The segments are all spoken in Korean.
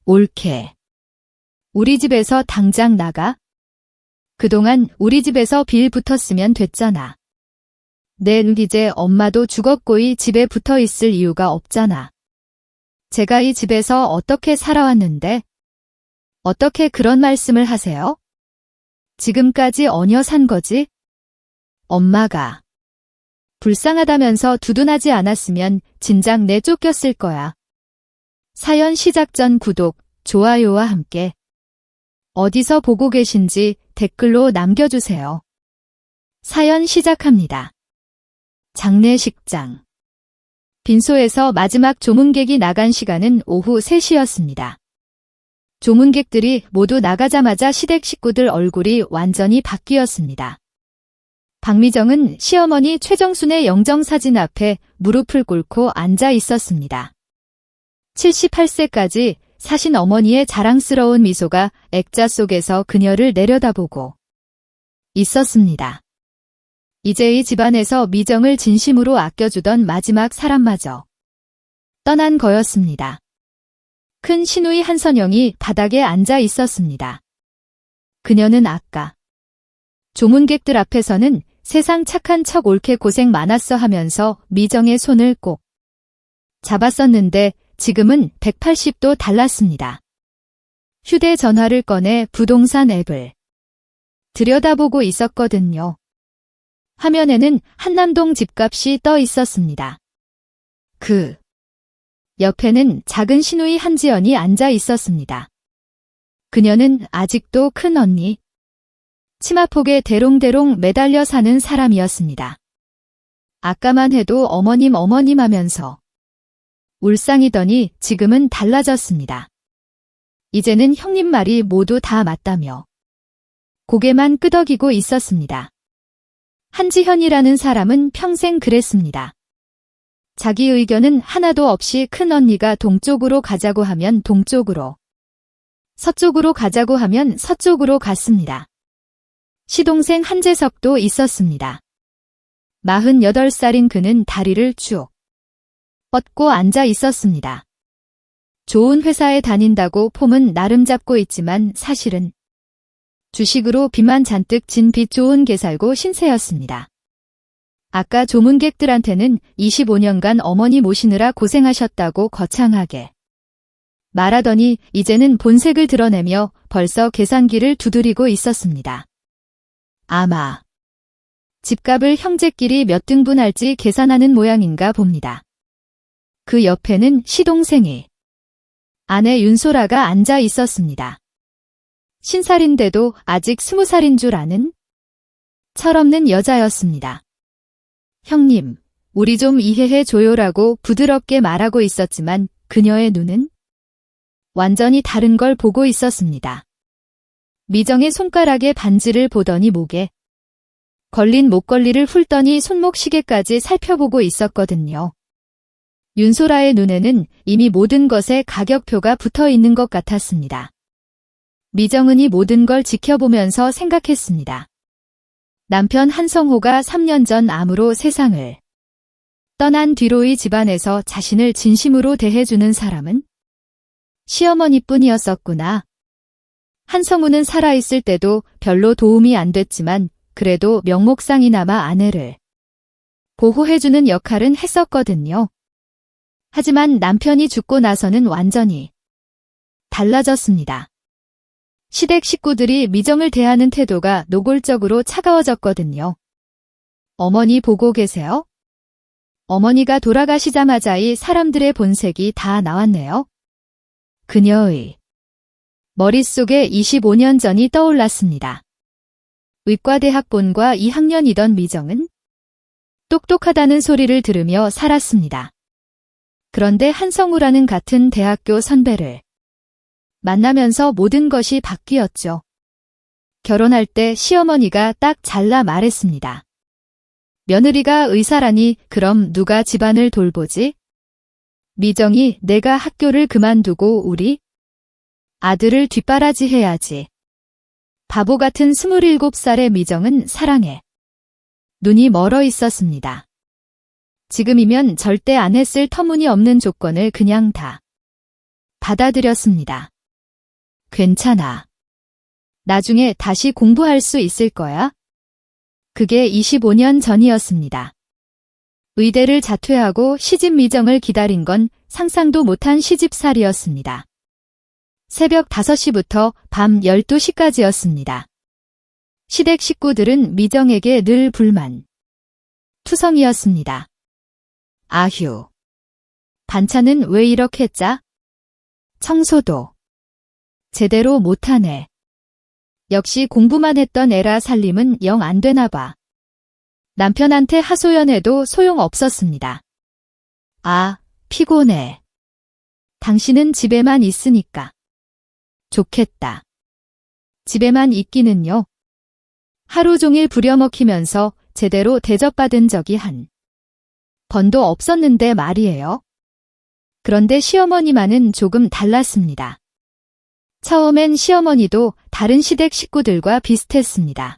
옳게. 우리 집에서 당장 나가. 그동안 우리 집에서 빌 붙었으면 됐잖아. 이제 엄마도 죽었고이 집에 붙어 있을 이유가 없잖아. 제가 이 집에서 어떻게 살아왔는데? 어떻게 그런 말씀을 하세요? 지금까지 얹어 산 거지? 엄마가 불쌍하다면서 두둔하지 않았으면 진작 내쫓겼을 거야. 사연 시작 전 구독, 좋아요와 함께 어디서 보고 계신지 댓글로 남겨주세요. 사연 시작합니다. 장례식장. 빈소에서 마지막 조문객이 나간 시간은 오후 3시였습니다. 조문객들이 모두 나가자마자 시댁 식구들 얼굴이 완전히 바뀌었습니다. 박미정은 시어머니 최정순의 영정사진 앞에 무릎을 꿇고 앉아 있었습니다. 78세까지 사신 어머니의 자랑스러운 미소가 액자 속에서 그녀를 내려다보고 있었습니다. 이제 이 집안에서 미정을 진심으로 아껴주던 마지막 사람마저 떠난 거였습니다. 큰 시누이 한선영이 바닥에 앉아 있었습니다. 그녀는 아까 조문객들 앞에서는 세상 착한 척 옳게 고생 많았어 하면서 미정의 손을 꼭 잡았었는데 지금은 180도 달랐습니다. 휴대전화를 꺼내 부동산 앱을 들여다보고 있었거든요. 화면에는 한남동 집값이 떠 있었습니다. 그 옆에는 작은 시누이 한지연이 앉아 있었습니다. 그녀는 아직도 큰 언니 치마폭에 대롱대롱 매달려 사는 사람이었습니다. 아까만 해도 어머님 하면서 울상이더니 지금은 달라졌습니다. 이제는 형님 말이 모두 다 맞다며 고개만 끄덕이고 있었습니다. 한지현이라는 사람은 평생 그랬습니다. 자기 의견은 하나도 없이 큰 언니가 동쪽으로 가자고 하면 동쪽으로, 서쪽으로 가자고 하면 서쪽으로 갔습니다. 시동생 한재석도 있었습니다. 48살인 그는 다리를 쭉 뻗고 앉아 있었습니다. 좋은 회사에 다닌다고 폼은 나름 잡고 있지만 사실은 주식으로 빚만 잔뜩 진 빚 좋은 게 살고 신세였습니다. 아까 조문객들한테는 25년간 어머니 모시느라 고생하셨다고 거창하게 말하더니 이제는 본색을 드러내며 벌써 계산기를 두드리고 있었습니다. 아마 집값을 형제끼리 몇 등분할지 계산하는 모양인가 봅니다. 그 옆에는 시동생이 아내 윤소라가 앉아 있었습니다. 신살인데도 아직 20살인 줄 아는 철없는 여자였습니다. 형님, 우리 좀 이해해 줘요라고 부드럽게 말하고 있었지만 그녀의 눈은 완전히 다른 걸 보고 있었습니다. 미정의 손가락에 반지를 보더니 목에 걸린 목걸이를 훑더니 손목 시계까지 살펴보고 있었거든요. 윤소라의 눈에는 이미 모든 것에 가격표가 붙어 있는 것 같았습니다. 미정은 이 모든 걸 지켜보면서 생각했습니다. 남편 한성호가 3년 전 암으로 세상을 떠난 뒤로 이 집안에서 자신을 진심으로 대해주는 사람은 시어머니뿐이었었구나. 한성우는 살아있을 때도 별로 도움이 안 됐지만 그래도 명목상이나마 아내를 보호해주는 역할은 했었거든요. 하지만 남편이 죽고 나서는 완전히 달라졌습니다. 시댁 식구들이 미정을 대하는 태도가 노골적으로 차가워졌거든요. 어머니 보고 계세요? 어머니가 돌아가시자마자 이 사람들의 본색이 다 나왔네요. 그녀의 머릿속에 25년 전이 떠올랐습니다. 의과대학본과 2학년이던 미정은 똑똑하다는 소리를 들으며 살았습니다. 그런데 한성우라는 같은 대학교 선배를 만나면서 모든 것이 바뀌었죠. 결혼할 때 시어머니가 딱 잘라 말했습니다. 며느리가 의사라니 그럼 누가 집안을 돌보지? 미정이 내가 학교를 그만두고 우리 아들을 뒷바라지해야지. 바보 같은 27살의 미정은 사랑에 눈이 멀어 있었습니다. 지금이면 절대 안 했을 터무니없는 조건을 그냥 다 받아들였습니다. 괜찮아. 나중에 다시 공부할 수 있을 거야. 그게 25년 전이었습니다. 의대를 자퇴하고 시집 미정을 기다린 건 상상도 못한 시집살이였습니다. 새벽 5시부터 밤 12시까지였습니다. 시댁 식구들은 미정에게 늘 불만, 투성이었습니다. 아휴, 반찬은 왜 이렇게 짜? 청소도 제대로 못하네. 역시 공부만 했던 애라 살림은 영 안 되나 봐. 남편한테 하소연해도 소용없었습니다. 아, 피곤해. 당신은 집에만 있으니까. 좋겠다. 집에만 있기는요. 하루 종일 부려먹히면서 제대로 대접받은 적이 한 번도 없었는데 말이에요. 그런데 시어머니만은 조금 달랐습니다. 처음엔 시어머니도 다른 시댁 식구들과 비슷했습니다.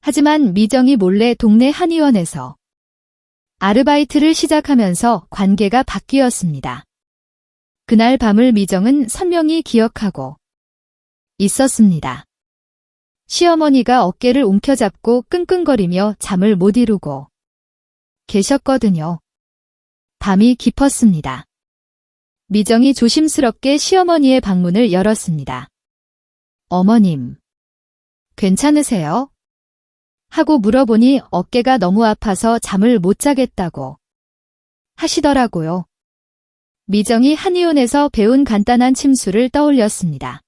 하지만 미정이 몰래 동네 한의원에서 아르바이트를 시작하면서 관계가 바뀌었습니다. 그날 밤을 미정은 선명히 기억하고 있었습니다. 시어머니가 어깨를 움켜잡고 끙끙거리며 잠을 못 이루고 계셨거든요. 밤이 깊었습니다. 미정이 조심스럽게 시어머니의 방문을 열었습니다. 어머님, 괜찮으세요? 하고 물어보니 어깨가 너무 아파서 잠을 못 자겠다고 하시더라고요. 미정이 한의원에서 배운 간단한 침수를 떠올렸습니다.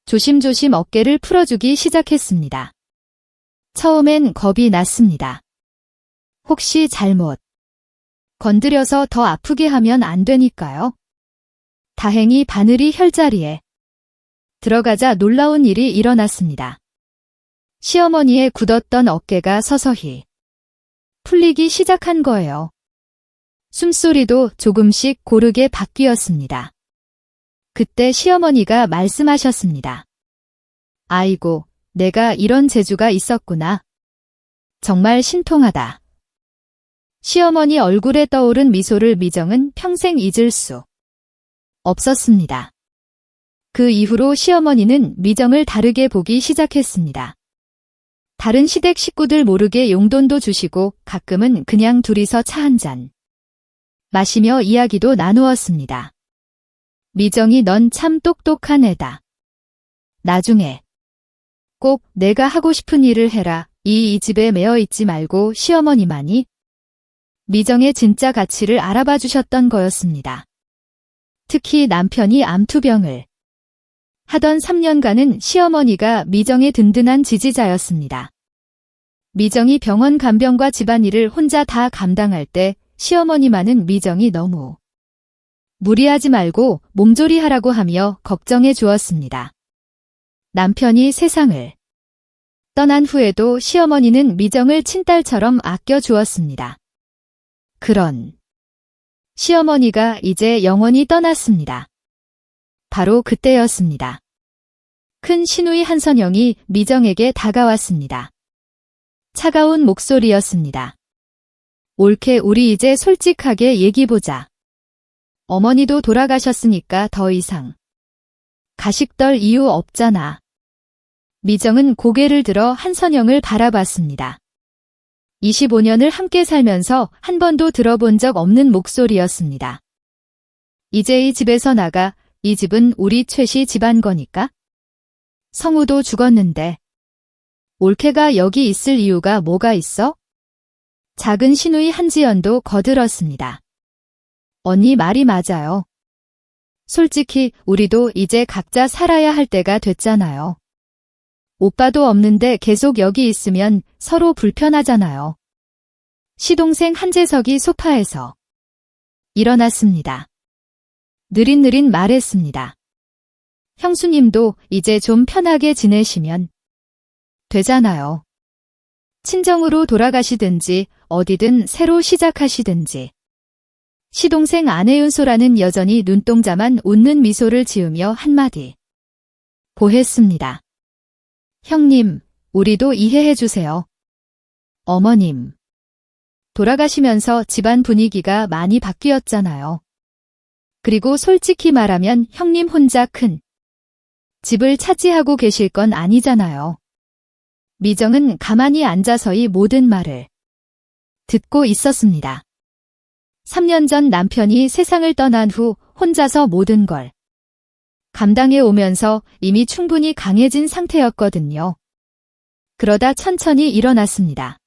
조심조심 어깨를 풀어주기 시작했습니다. 처음엔 겁이 났습니다. 혹시 잘못 건드려서 더 아프게 하면 안 되니까요. 다행히 바늘이 혈자리에 들어가자 놀라운 일이 일어났습니다. 시어머니의 굳었던 어깨가 서서히 풀리기 시작한 거예요. 숨소리도 조금씩 고르게 바뀌었습니다. 그때 시어머니가 말씀하셨습니다. 아이고, 내가 이런 재주가 있었구나. 정말 신통하다. 시어머니 얼굴에 떠오른 미소를 미정은 평생 잊을 수 없었습니다. 그 이후로 시어머니는 미정을 다르게 보기 시작했습니다. 다른 시댁 식구들 모르게 용돈도 주시고 가끔은 그냥 둘이서 차 한 잔 마시며 이야기도 나누었습니다. 미정이 넌 참 똑똑한 애다. 나중에 꼭 내가 하고 싶은 일을 해라. 이 집에 매여 있지 말고 시어머니만이 미정의 진짜 가치를 알아봐 주셨던 거였습니다. 특히 남편이 암투병을 하던 3년간은 시어머니가 미정의 든든한 지지자였습니다. 미정이 병원 간병과 집안일을 혼자 다 감당할 때 시어머니만은 미정이 너무 무리하지 말고 몸조리하라고 하며 걱정해 주었습니다. 남편이 세상을 떠난 후에도 시어머니는 미정을 친딸처럼 아껴 주었습니다. 그런 시어머니가 이제 영원히 떠났습니다. 바로 그때였습니다. 큰 시누이 한선영이 미정에게 다가왔습니다. 차가운 목소리였습니다. 옳게 우리 이제 솔직하게 얘기보자. 어머니도 돌아가셨으니까 더 이상 가식떨 이유 없잖아. 미정은 고개를 들어 한선영을 바라봤습니다. 25년을 함께 살면서 한 번도 들어본 적 없는 목소리였습니다. 이제 이 집에서 나가. 이 집은 우리 최씨 집안 거니까. 성우도 죽었는데 올케가 여기 있을 이유가 뭐가 있어? 작은 시누이 한지연도 거들었습니다. 언니 말이 맞아요. 솔직히 우리도 이제 각자 살아야 할 때가 됐잖아요. 오빠도 없는데 계속 여기 있으면 서로 불편하잖아요. 시동생 한재석이 소파에서 일어났습니다. 느릿느릿 말했습니다. 형수님도 이제 좀 편하게 지내시면 되잖아요. 친정으로 돌아가시든지 어디든 새로 시작하시든지. 시동생 안혜윤소라는 여전히 눈동자만 웃는 미소를 지으며 한마디 보탰습니다. 형님, 우리도 이해해 주세요. 어머님, 돌아가시면서 집안 분위기가 많이 바뀌었잖아요. 그리고 솔직히 말하면 형님 혼자 큰 집을 차지하고 계실 건 아니잖아요. 미정은 가만히 앉아서 이 모든 말을 듣고 있었습니다. 3년 전 남편이 세상을 떠난 후 혼자서 모든 걸 감당해 오면서 이미 충분히 강해진 상태였거든요. 그러다 천천히 일어났습니다.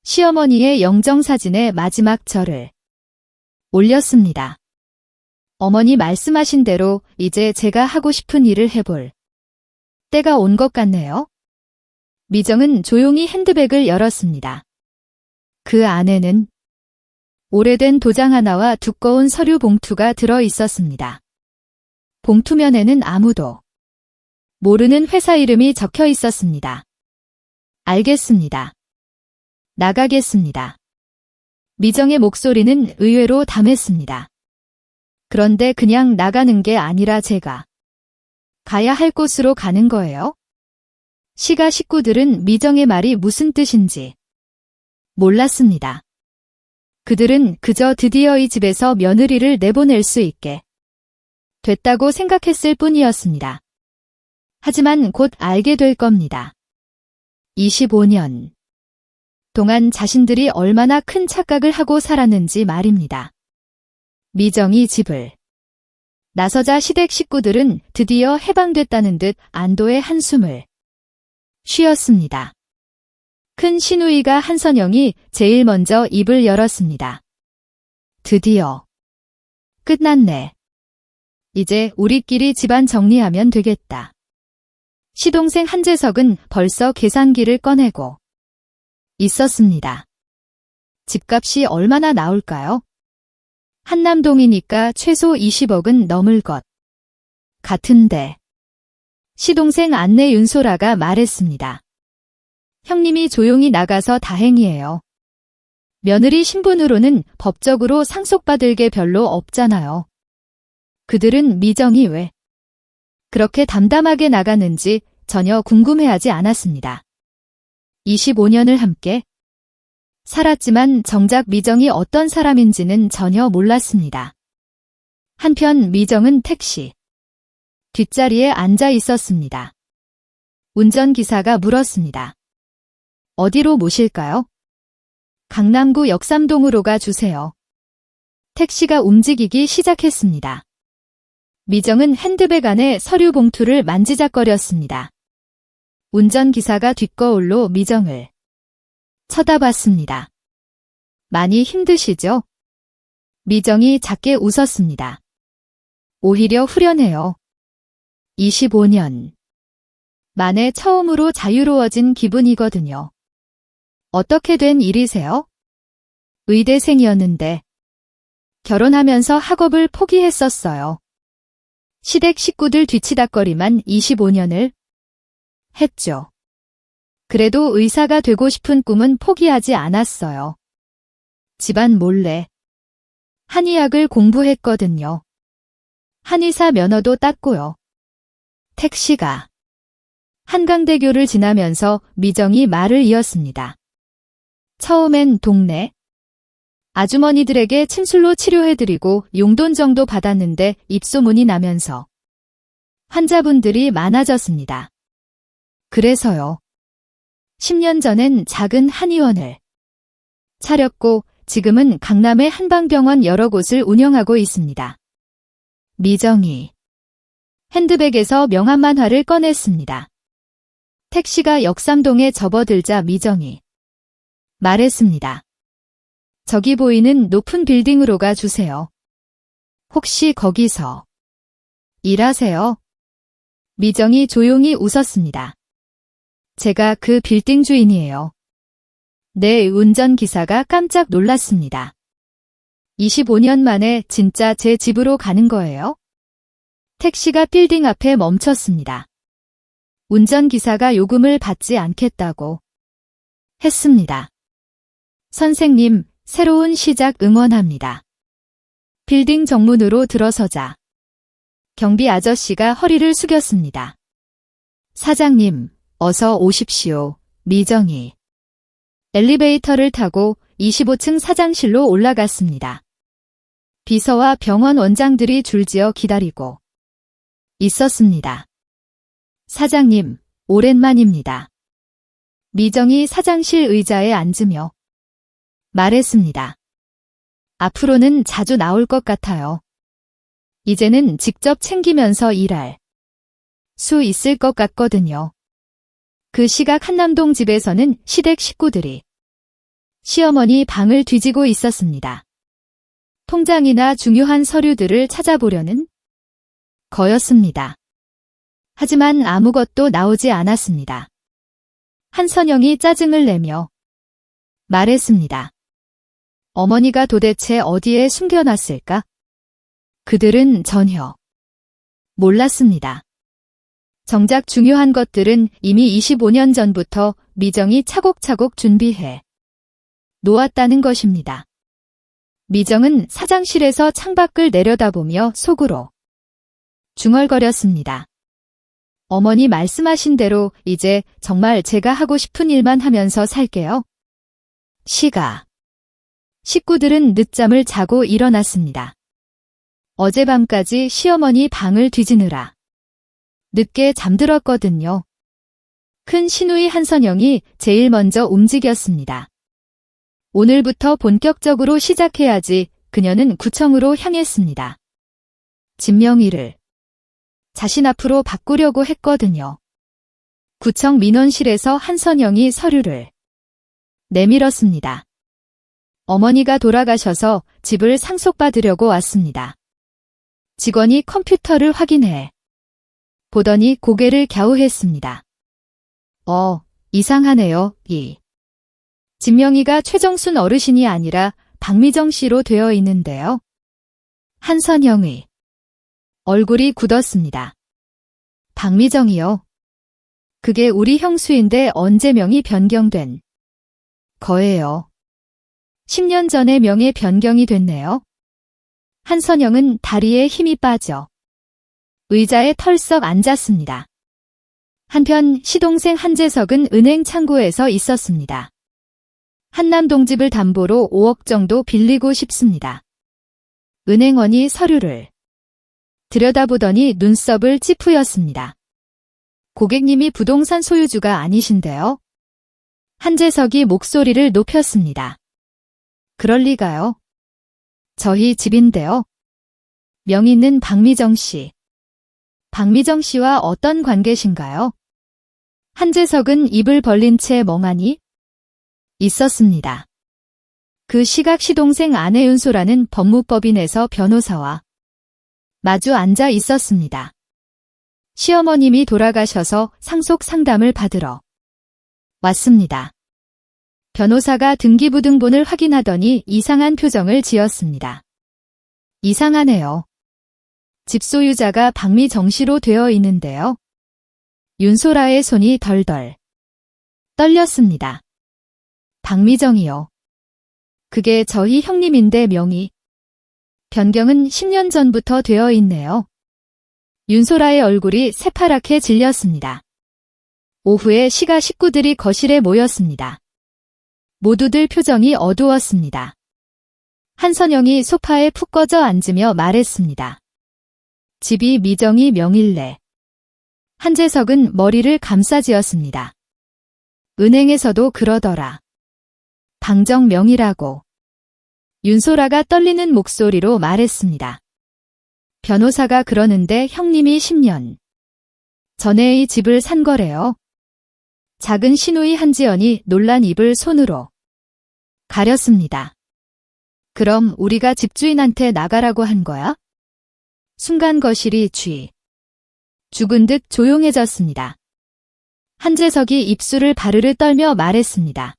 시어머니의 영정사진에 마지막 절을 올렸습니다. 어머니 말씀하신 대로 이제 제가 하고 싶은 일을 해볼 때가 온 것 같네요. 미정은 조용히 핸드백을 열었습니다. 그 안에는 오래된 도장 하나와 두꺼운 서류 봉투가 들어 있었습니다. 봉투면에는 아무도 모르는 회사 이름이 적혀 있었습니다. 알겠습니다. 나가겠습니다. 미정의 목소리는 의외로 담했습니다. 그런데 그냥 나가는 게 아니라 제가 가야 할 곳으로 가는 거예요? 시가 식구들은 미정의 말이 무슨 뜻인지 몰랐습니다. 그들은 그저 드디어 이 집에서 며느리를 내보낼 수 있게 됐다고 생각했을 뿐이었습니다. 하지만 곧 알게 될 겁니다. 25년 동안 자신들이 얼마나 큰 착각을 하고 살았는지 말입니다. 미정이 집을 나서자 시댁 식구들은 드디어 해방됐다는 듯 안도의 한숨을 쉬었습니다. 큰 시누이가 한선영이 제일 먼저 입을 열었습니다. 드디어 끝났네. 이제 우리끼리 집안 정리하면 되겠다. 시동생 한재석은 벌써 계산기를 꺼내고 있었습니다. 집값이 얼마나 나올까요? 한남동이니까 최소 20억은 넘을 것 같은데. 시동생 안내 윤소라가 말했습니다. 형님이 조용히 나가서 다행이에요. 며느리 신분으로는 법적으로 상속받을 게 별로 없잖아요. 그들은 미정이 왜 그렇게 담담하게 나가는지 전혀 궁금해하지 않았습니다. 25년을 함께 살았지만 정작 미정이 어떤 사람인지는 전혀 몰랐습니다. 한편 미정은 택시 뒷자리에 앉아 있었습니다. 운전기사가 물었습니다. 어디로 모실까요? 강남구 역삼동으로 가 주세요. 택시가 움직이기 시작했습니다. 미정은 핸드백 안에 서류 봉투를 만지작거렸습니다. 운전기사가 뒷거울로 미정을 쳐다봤습니다. 많이 힘드시죠? 미정이 작게 웃었습니다. 오히려 후련해요. 25년 만에 처음으로 자유로워진 기분이거든요. 어떻게 된 일이세요? 의대생이었는데 결혼하면서 학업을 포기했었어요. 시댁 식구들 뒤치다꺼리만 25년을 했죠. 그래도 의사가 되고 싶은 꿈은 포기하지 않았어요. 집안 몰래 한의학을 공부했거든요. 한의사 면허도 땄고요. 택시가 한강대교를 지나면서 미정이 말을 이었습니다. 처음엔 동네 아주머니들에게 침술로 치료해드리고 용돈 정도 받았는데 입소문이 나면서 환자분들이 많아졌습니다. 그래서요. 10년 전엔 작은 한의원을 차렸고 지금은 강남의 한방병원 여러 곳을 운영하고 있습니다. 미정이 핸드백에서 명함만화를 꺼냈습니다. 택시가 역삼동에 접어들자 미정이 말했습니다. 저기 보이는 높은 빌딩으로 가 주세요. 혹시 거기서 일하세요? 미정이 조용히 웃었습니다. 제가 그 빌딩 주인이에요. 네, 운전기사가 깜짝 놀랐습니다. 25년 만에 진짜 제 집으로 가는 거예요? 택시가 빌딩 앞에 멈췄습니다. 운전기사가 요금을 받지 않겠다고 했습니다. 선생님, 새로운 시작 응원합니다. 빌딩 정문으로 들어서자 경비 아저씨가 허리를 숙였습니다. 사장님, 어서 오십시오. 미정이 엘리베이터를 타고 25층 사장실로 올라갔습니다. 비서와 병원 원장들이 줄지어 기다리고 있었습니다. 사장님, 오랜만입니다. 미정이 사장실 의자에 앉으며 말했습니다. 앞으로는 자주 나올 것 같아요. 이제는 직접 챙기면서 일할 수 있을 것 같거든요. 그 시각 한남동 집에서는 시댁 식구들이 시어머니 방을 뒤지고 있었습니다. 통장이나 중요한 서류들을 찾아보려는 거였습니다. 하지만 아무것도 나오지 않았습니다. 한선영이 짜증을 내며 말했습니다. 어머니가 도대체 어디에 숨겨놨을까? 그들은 전혀 몰랐습니다. 정작 중요한 것들은 이미 25년 전부터 미정이 차곡차곡 준비해 놓았다는 것입니다. 미정은 사장실에서 창밖을 내려다보며 속으로 중얼거렸습니다. 어머니 말씀하신 대로 이제 정말 제가 하고 싶은 일만 하면서 살게요. 식구들은 늦잠을 자고 일어났습니다. 어젯밤까지 시어머니 방을 뒤지느라 늦게 잠들었거든요. 큰 시누이 한선영이 제일 먼저 움직였습니다. 오늘부터 본격적으로 시작해야지. 그녀는 구청으로 향했습니다. 집 명의를 자신 앞으로 바꾸려고 했거든요. 구청 민원실에서 한선영이 서류를 내밀었습니다. 어머니가 돌아가셔서 집을 상속받으려고 왔습니다. 직원이 컴퓨터를 확인해 보더니 고개를 갸우했습니다. 이상하네요. 집 명의가 최정순 어르신이 아니라 박미정 씨로 되어 있는데요. 한선영의 얼굴이 굳었습니다. 박미정이요? 그게 우리 형수인데 언제 명의 변경된 거예요? 10년 전에 명예 변경이 됐네요. 한선영은 다리에 힘이 빠져 의자에 털썩 앉았습니다. 한편 시동생 한재석은 은행 창구에서 있었습니다. 한남동 집을 담보로 5억 정도 빌리고 싶습니다. 은행원이 서류를 들여다보더니 눈썹을 찌푸렸습니다. 고객님이 부동산 소유주가 아니신데요? 한재석이 목소리를 높였습니다. 그럴 리가요. 저희 집인데요. 명의는 박미정 씨. 박미정 씨와 어떤 관계신가요? 한재석은 입을 벌린 채 멍하니 있었습니다. 그 시각 시동생 안혜윤소라는 법무법인에서 변호사와 마주 앉아 있었습니다. 시어머님이 돌아가셔서 상속 상담을 받으러 왔습니다. 변호사가 등기부등본을 확인하더니 이상한 표정을 지었습니다. 이상하네요. 집 소유자가 박미정 씨로 되어 있는데요. 윤소라의 손이 덜덜 떨렸습니다. 박미정이요. 그게 저희 형님인데 명의 변경은 10년 전부터 되어 있네요. 윤소라의 얼굴이 새파랗게 질렸습니다. 오후에 시가 식구들이 거실에 모였습니다. 모두들 표정이 어두웠습니다. 한선영이 소파에 푹 꺼져 앉으며 말했습니다. 집이 미정이 명일래. 한재석은 머리를 감싸쥐었습니다. 은행에서도 그러더라. 방정 명의라고. 윤소라가 떨리는 목소리로 말했습니다. 변호사가 그러는데 형님이 10년 전에 이 집을 산 거래요. 작은 시누이 한지연이 놀란 입을 손으로 가렸습니다. 그럼 우리가 집주인한테 나가라고 한 거야? 순간 거실이 죽은 듯 조용해졌습니다. 한재석이 입술을 바르르 떨며 말했습니다.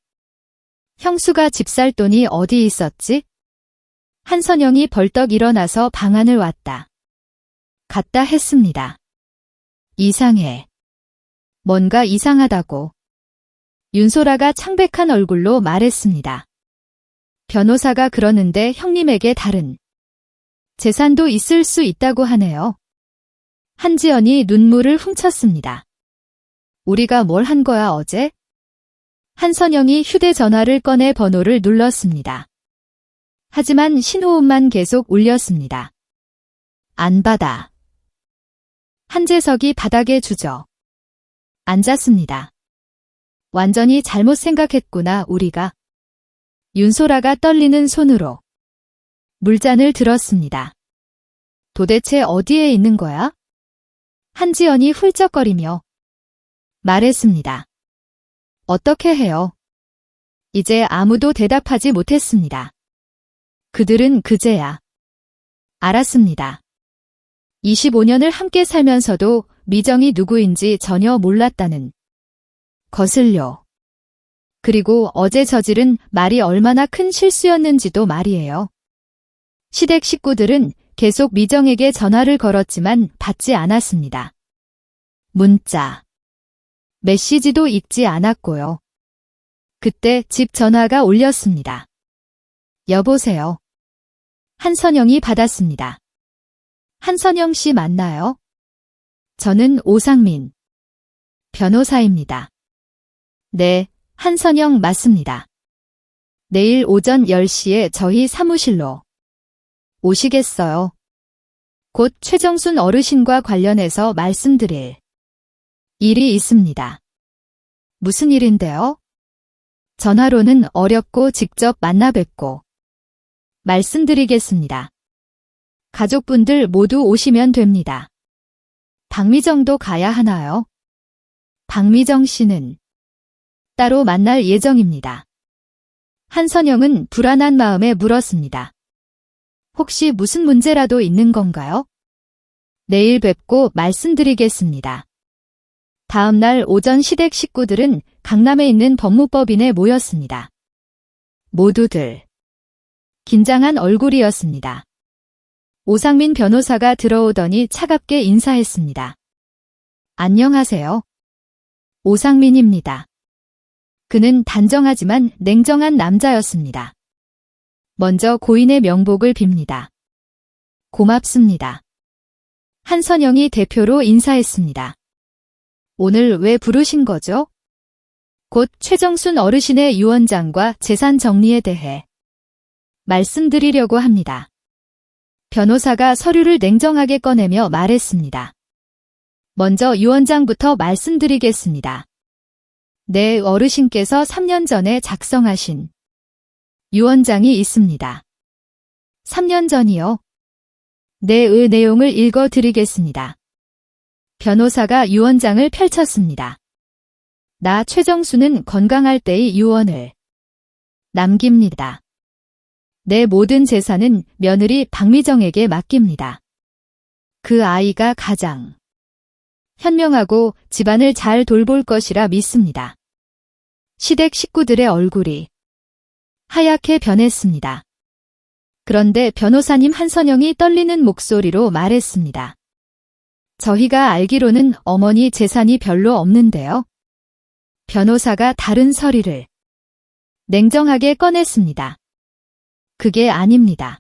형수가 집 살 돈이 어디 있었지? 한선영이 벌떡 일어나서 방안을 왔다 갔다 했습니다. 이상해. 뭔가 이상하다고. 윤소라가 창백한 얼굴로 말했습니다. 변호사가 그러는데 형님에게 다른 재산도 있을 수 있다고 하네요. 한지연이 눈물을 훔쳤습니다. 우리가 뭘 한 거야 어제? 한선영이 휴대전화를 꺼내 번호를 눌렀습니다. 하지만 신호음만 계속 울렸습니다. 안 받아. 한재석이 바닥에 주저 앉았습니다. 완전히 잘못 생각했구나, 우리가. 윤소라가 떨리는 손으로 물잔을 들었습니다. 도대체 어디에 있는 거야? 한지연이 훌쩍거리며 말했습니다. 어떻게 해요? 이제 아무도 대답하지 못했습니다. 그들은 그제야 알았습니다. 25년을 함께 살면서도 미정이 누구인지 전혀 몰랐다는 것을요. 그리고 어제 저지른 말이 얼마나 큰 실수였는지도 말이에요. 시댁 식구들은 계속 미정에게 전화를 걸었지만 받지 않았습니다. 문자, 메시지도 읽지 않았고요. 그때 집 전화가 울렸습니다. 여보세요. 한선영이 받았습니다. 한선영 씨 맞나요? 저는 오상민 변호사입니다. 네, 한선영 맞습니다. 내일 오전 10시에 저희 사무실로 오시겠어요? 곧 최정순 어르신과 관련해서 말씀드릴 일이 있습니다. 무슨 일인데요? 전화로는 어렵고 직접 만나 뵙고 말씀드리겠습니다. 가족분들 모두 오시면 됩니다. 박미정도 가야 하나요? 박미정 씨는 따로 만날 예정입니다. 한선영은 불안한 마음에 물었습니다. 혹시 무슨 문제라도 있는 건가요? 내일 뵙고 말씀드리겠습니다. 다음 날 오전 시댁 식구들은 강남에 있는 법무법인에 모였습니다. 모두들 긴장한 얼굴이었습니다. 오상민 변호사가 들어오더니 차갑게 인사했습니다. 안녕하세요. 오상민입니다. 그는 단정하지만 냉정한 남자였습니다. 먼저 고인의 명복을 빕니다. 고맙습니다. 한선영이 대표로 인사했습니다. 오늘 왜 부르신 거죠? 곧 최정순 어르신의 유언장과 재산 정리에 대해 말씀드리려고 합니다. 변호사가 서류를 냉정하게 꺼내며 말했습니다. 먼저 유언장부터 말씀드리겠습니다. 네, 어르신께서 3년 전에 작성하신 유언장이 있습니다. 3년 전이요? 네, 의 내용을 읽어드리겠습니다. 변호사가 유언장을 펼쳤습니다. 나 최정수는 건강할 때의 유언을 남깁니다. 내 모든 재산은 며느리 박미정에게 맡깁니다. 그 아이가 가장 현명하고 집안을 잘 돌볼 것이라 믿습니다. 시댁 식구들의 얼굴이 하얗게 변했습니다. 그런데 변호사님 한선영이 떨리는 목소리로 말했습니다. 저희가 알기로는 어머니 재산이 별로 없는데요. 변호사가 다른 서류를 냉정하게 꺼냈습니다. 그게 아닙니다.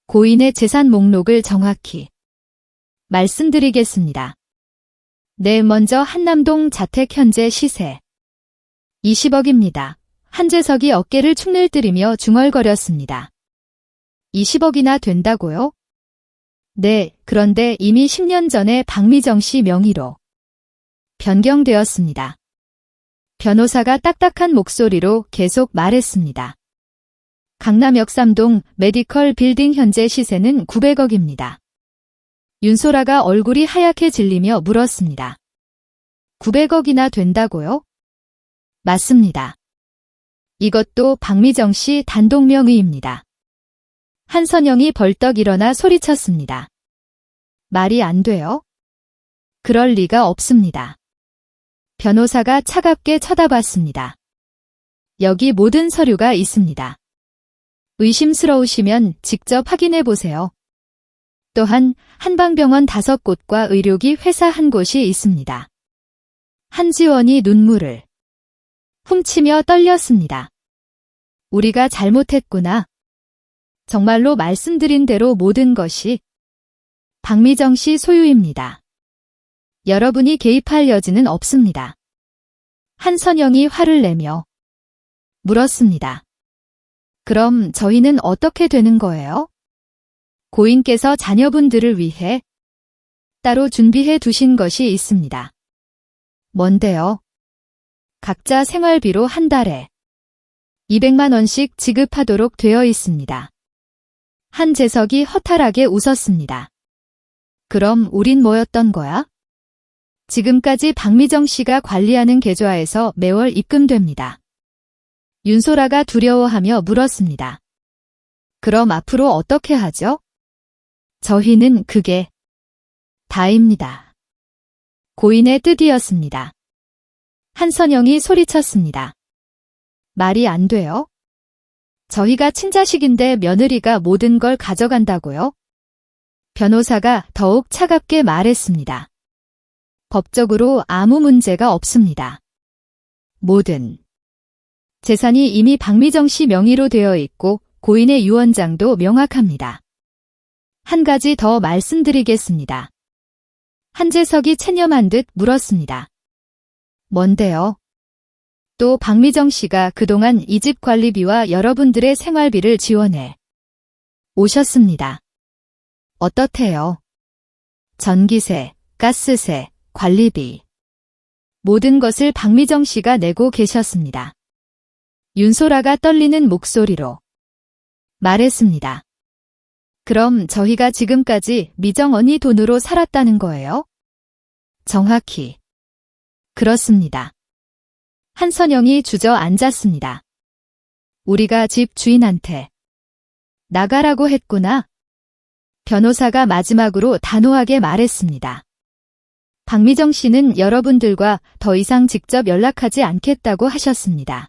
고인의 재산 목록을 정확히 말씀드리겠습니다. 네, 먼저 한남동 자택 현재 시세 20억입니다. 한재석이 어깨를 축늘뜨리며 중얼거렸습니다. 20억이나 된다고요? 네, 그런데 이미 10년 전에 박미정 씨 명의로 변경되었습니다. 변호사가 딱딱한 목소리로 계속 말했습니다. 강남 역삼동 메디컬 빌딩 현재 시세는 900억입니다. 윤소라가 얼굴이 하얗게 질리며 물었습니다. 900억이나 된다고요? 맞습니다. 이것도 박미정 씨 단독 명의입니다. 한선영이 벌떡 일어나 소리쳤습니다. 말이 안 돼요? 그럴 리가 없습니다. 변호사가 차갑게 쳐다봤습니다. 여기 모든 서류가 있습니다. 의심스러우시면 직접 확인해 보세요. 또한 한방병원 5곳과 의료기 회사 1곳이 있습니다. 한지원이 눈물을 훔치며 떨렸습니다. 우리가 잘못했구나. 정말로 말씀드린 대로 모든 것이 박미정 씨 소유입니다. 여러분이 개입할 여지는 없습니다. 한선영이 화를 내며 물었습니다. 그럼 저희는 어떻게 되는 거예요? 고인께서 자녀분들을 위해 따로 준비해 두신 것이 있습니다. 뭔데요? 각자 생활비로 한 달에 200만 원씩 지급하도록 되어 있습니다. 한재석이 허탈하게 웃었습니다. 그럼 우린 뭐였던 거야? 지금까지 박미정 씨가 관리하는 계좌에서 매월 입금됩니다. 윤소라가 두려워하며 물었습니다. 그럼 앞으로 어떻게 하죠? 저희는 그게 다입니다. 고인의 뜻이었습니다. 한선영이 소리쳤습니다. 말이 안 돼요? 저희가 친자식인데 며느리가 모든 걸 가져간다고요? 변호사가 더욱 차갑게 말했습니다. 법적으로 아무 문제가 없습니다. 모든 재산이 이미 박미정 씨 명의로 되어 있고 고인의 유언장도 명확합니다. 한 가지 더 말씀드리겠습니다. 한재석이 체념한 듯 물었습니다. 뭔데요? 또 박미정 씨가 그동안 이 집 관리비와 여러분들의 생활비를 지원해 오셨습니다. 어떻대요? 전기세, 가스세, 관리비. 모든 것을 박미정 씨가 내고 계셨습니다. 윤소라가 떨리는 목소리로 말했습니다. 그럼 저희가 지금까지 미정 언니 돈으로 살았다는 거예요? 정확히 그렇습니다. 한선영이 주저앉았습니다. 우리가 집 주인한테 나가라고 했구나. 변호사가 마지막으로 단호하게 말했습니다. 박미정 씨는 여러분들과 더 이상 직접 연락하지 않겠다고 하셨습니다.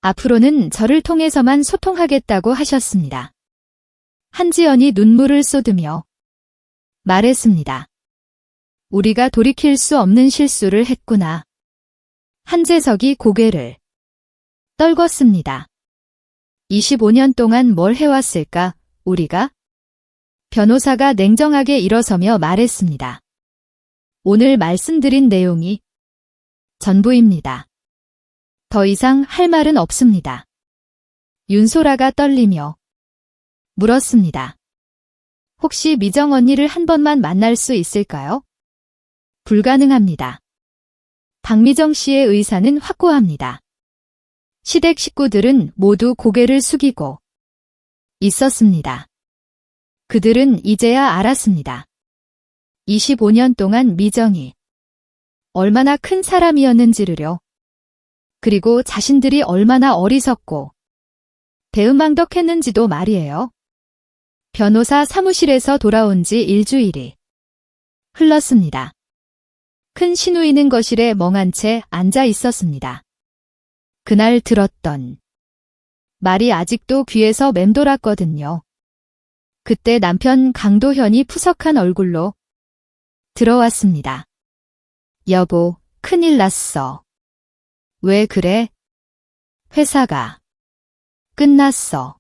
앞으로는 저를 통해서만 소통하겠다고 하셨습니다. 한지연이 눈물을 쏟으며 말했습니다. 우리가 돌이킬 수 없는 실수를 했구나. 한재석이 고개를 떨궜습니다. 25년 동안 뭘 해왔을까, 우리가? 변호사가 냉정하게 일어서며 말했습니다. 오늘 말씀드린 내용이 전부입니다. 더 이상 할 말은 없습니다. 윤소라가 떨리며 물었습니다. 혹시 미정 언니를 한 번만 만날 수 있을까요? 불가능합니다. 박미정 씨의 의사는 확고합니다. 시댁 식구들은 모두 고개를 숙이고 있었습니다. 그들은 이제야 알았습니다. 25년 동안 미정이 얼마나 큰 사람이었는지를요. 그리고 자신들이 얼마나 어리석고 배은망덕했는지도 말이에요. 변호사 사무실에서 돌아온 지 일주일이 흘렀습니다. 큰 시누이는 거실에 멍한 채 앉아 있었습니다. 그날 들었던 말이 아직도 귀에서 맴돌았거든요. 그때 남편 강도현이 푸석한 얼굴로 들어왔습니다. 여보, 큰일 났어. 왜 그래? 회사가 끝났어.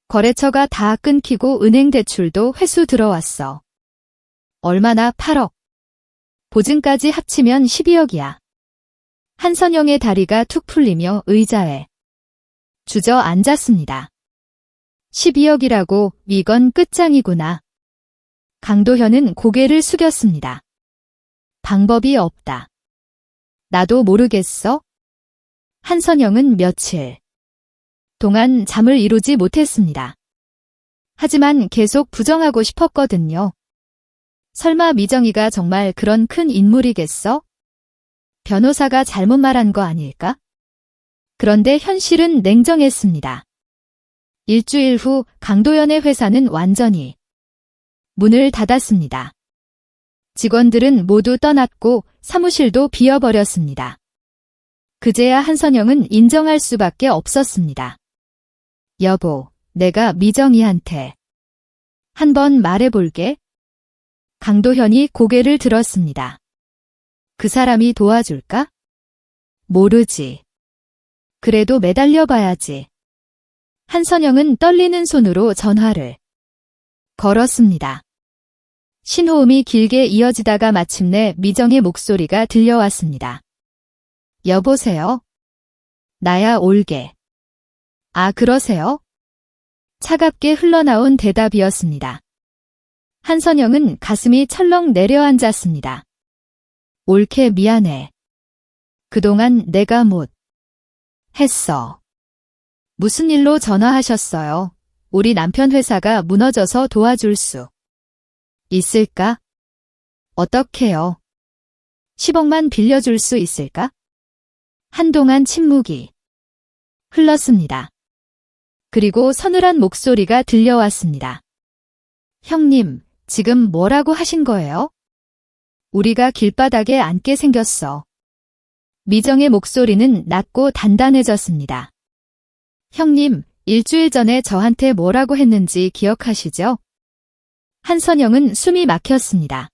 거래처가 다 끊기고 은행 대출도 회수 들어왔어. 얼마나 8억. 보증까지 합치면 12억이야. 한선영의 다리가 툭 풀리며 의자에 주저앉았습니다. 12억이라고 이건 끝장이구나. 강도현은 고개를 숙였습니다. 방법이 없다. 나도 모르겠어? 한선영은 며칠 동안 잠을 이루지 못했습니다. 하지만 계속 부정하고 싶었거든요. 설마 미정이가 정말 그런 큰 인물이겠어? 변호사가 잘못 말한 거 아닐까? 그런데 현실은 냉정했습니다. 일주일 후 강도연의 회사는 완전히 문을 닫았습니다. 직원들은 모두 떠났고 사무실도 비어버렸습니다. 그제야 한선영은 인정할 수밖에 없었습니다. 여보, 내가 미정이한테 한번 말해볼게. 강도현이 고개를 들었습니다. 그 사람이 도와줄까? 모르지. 그래도 매달려 봐야지. 한선영은 떨리는 손으로 전화를 걸었습니다. 신호음이 길게 이어지다가 마침내 미정의 목소리가 들려왔습니다. 여보세요? 나야 올게. 아, 그러세요? 차갑게 흘러나온 대답이었습니다. 한선영은 가슴이 철렁 내려앉았습니다. 옳게 미안해. 그동안 내가 못 했어. 무슨 일로 전화하셨어요? 우리 남편 회사가 무너져서 도와줄 수 있을까? 어떻게요? 10억만 빌려줄 수 있을까? 한동안 침묵이 흘렀습니다. 그리고 서늘한 목소리가 들려왔습니다. 형님, 지금 뭐라고 하신 거예요? 우리가 길바닥에 앉게 생겼어. 미정의 목소리는 낮고 단단해졌습니다. 형님, 일주일 전에 저한테 뭐라고 했는지 기억하시죠? 한선영은 숨이 막혔습니다.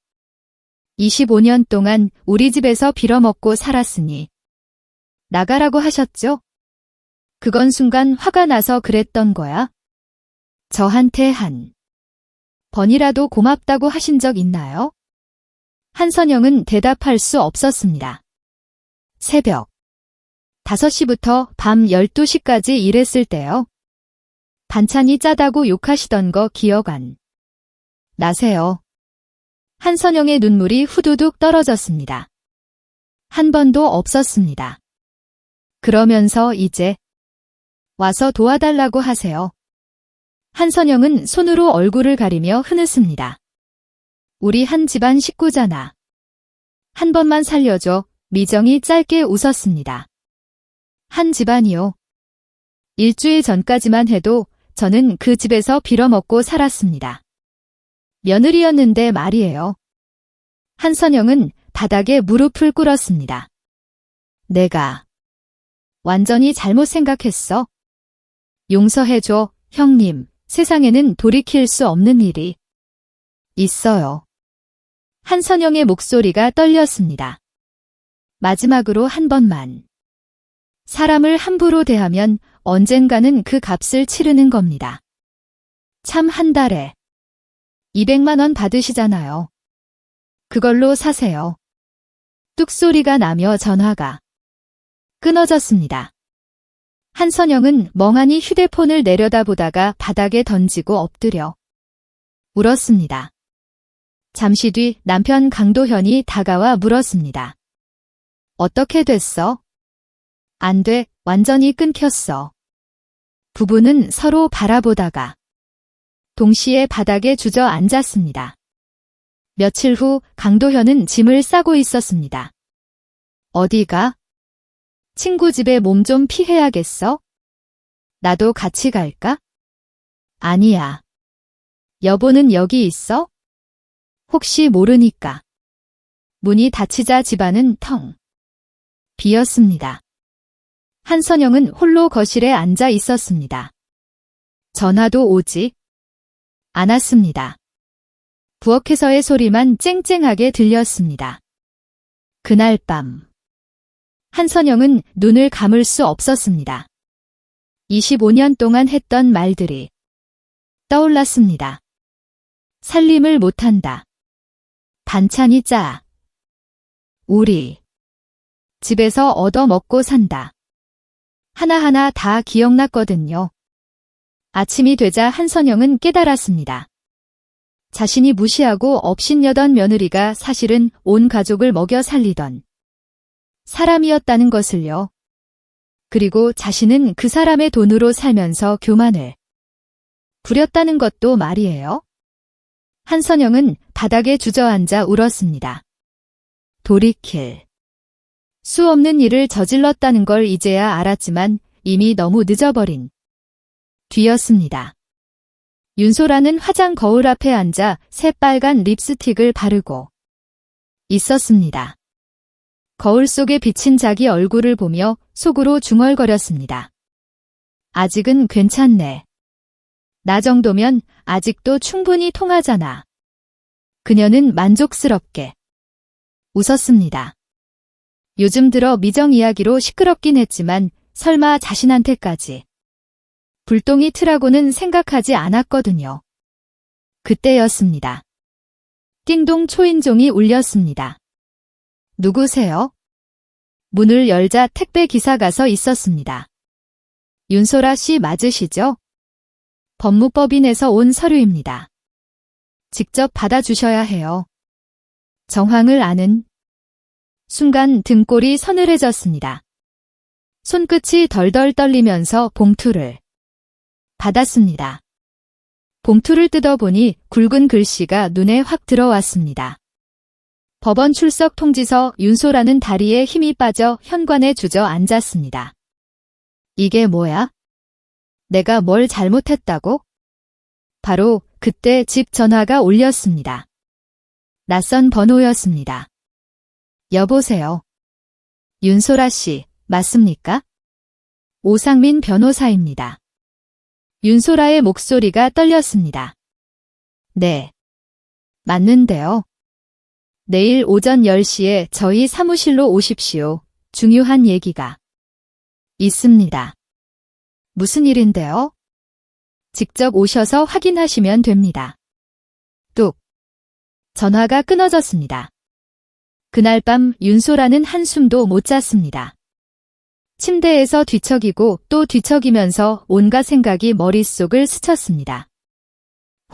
25년 동안 우리 집에서 빌어먹고 살았으니 나가라고 하셨죠? 그건 순간 화가 나서 그랬던 거야? 저한테 한 번이라도 고맙다고 하신 적 있나요? 한선영은 대답할 수 없었습니다. 새벽 5시부터 밤 12시까지 일했을 때요. 반찬이 짜다고 욕하시던 거 기억 안 나세요? 한선영의 눈물이 후두둑 떨어졌습니다. 한 번도 없었습니다. 그러면서 이제 와서 도와달라고 하세요. 한선영은 손으로 얼굴을 가리며 흐느습니다. 우리 한 집안 식구잖아. 한 번만 살려줘. 미정이 짧게 웃었습니다. 한 집안이요. 일주일 전까지만 해도 저는 그 집에서 빌어먹고 살았습니다. 며느리였는데 말이에요. 한선영은 바닥에 무릎을 꿇었습니다. 내가 완전히 잘못 생각했어. 용서해줘, 형님. 세상에는 돌이킬 수 없는 일이 있어요. 한선영의 목소리가 떨렸습니다. 마지막으로 한 번만. 사람을 함부로 대하면 언젠가는 그 값을 치르는 겁니다. 참 한 달에 200만 원 받으시잖아요. 그걸로 사세요. 뚝소리가 나며 전화가 끊어졌습니다. 한선영은 멍하니 휴대폰을 내려다보다가 바닥에 던지고 엎드려 울었습니다. 잠시 뒤 남편 강도현이 다가와 물었습니다. 어떻게 됐어? 안 돼, 완전히 끊겼어. 부부는 서로 바라보다가 동시에 바닥에 주저앉았습니다. 며칠 후 강도현은 짐을 싸고 있었습니다. 어디가? 친구 집에 몸 좀 피해야겠어? 나도 같이 갈까? 아니야. 여보는 여기 있어? 혹시 모르니까. 문이 닫히자 집안은 텅 비었습니다. 한선영은 홀로 거실에 앉아 있었습니다. 전화도 오지 않았습니다. 부엌에서의 소리만 쨍쨍하게 들렸습니다. 그날 밤 한선영은 눈을 감을 수 없었습니다. 25년 동안 했던 말들이 떠올랐습니다. 살림을 못한다. 반찬이 짜. 우리 집에서 얻어먹고 산다. 하나하나 다 기억났거든요. 아침이 되자 한선영은 깨달았습니다. 자신이 무시하고 업신여던 며느리가 사실은 온 가족을 먹여 살리던 사람이었다는 것을요. 그리고 자신은 그 사람의 돈으로 살면서 교만을 부렸다는 것도 말이에요. 한선영은 바닥에 주저앉아 울었습니다. 돌이킬 수 없는 일을 저질렀다는 걸 이제야 알았지만 이미 너무 늦어버린 뒤였습니다. 윤소라는 화장 거울 앞에 앉아 새빨간 립스틱을 바르고 있었습니다. 거울 속에 비친 자기 얼굴을 보며 속으로 중얼거렸습니다. 아직은 괜찮네. 나 정도면 아직도 충분히 통하잖아. 그녀는 만족스럽게 웃었습니다. 요즘 들어 미정 이야기로 시끄럽긴 했지만 설마 자신한테까지 불똥이 트라고는 생각하지 않았거든요. 그때였습니다. 띵동 초인종이 울렸습니다. 누구세요? 문을 열자 택배 기사가 서 있었습니다. 윤소라 씨 맞으시죠? 법무법인에서 온 서류입니다. 직접 받아주셔야 해요. 정황을 아는 순간 등골이 서늘해졌습니다. 손끝이 덜덜 떨리면서 봉투를 받았습니다. 봉투를 뜯어보니 굵은 글씨가 눈에 확 들어왔습니다. 법원 출석 통지서. 윤소라는 다리에 힘이 빠져 현관에 주저앉았습니다. 이게 뭐야? 내가 뭘 잘못했다고? 바로 그때 집 전화가 울렸습니다. 낯선 번호였습니다. 여보세요. 윤소라 씨, 맞습니까? 오상민 변호사입니다. 윤소라의 목소리가 떨렸습니다. 네. 맞는데요. 내일 오전 10시에 저희 사무실로 오십시오. 중요한 얘기가 있습니다. 무슨 일인데요? 직접 오셔서 확인하시면 됩니다. 뚝. 전화가 끊어졌습니다. 그날 밤 윤소라는 한숨도 못 잤습니다. 침대에서 뒤척이고 또 뒤척이면서 온갖 생각이 머릿속을 스쳤습니다.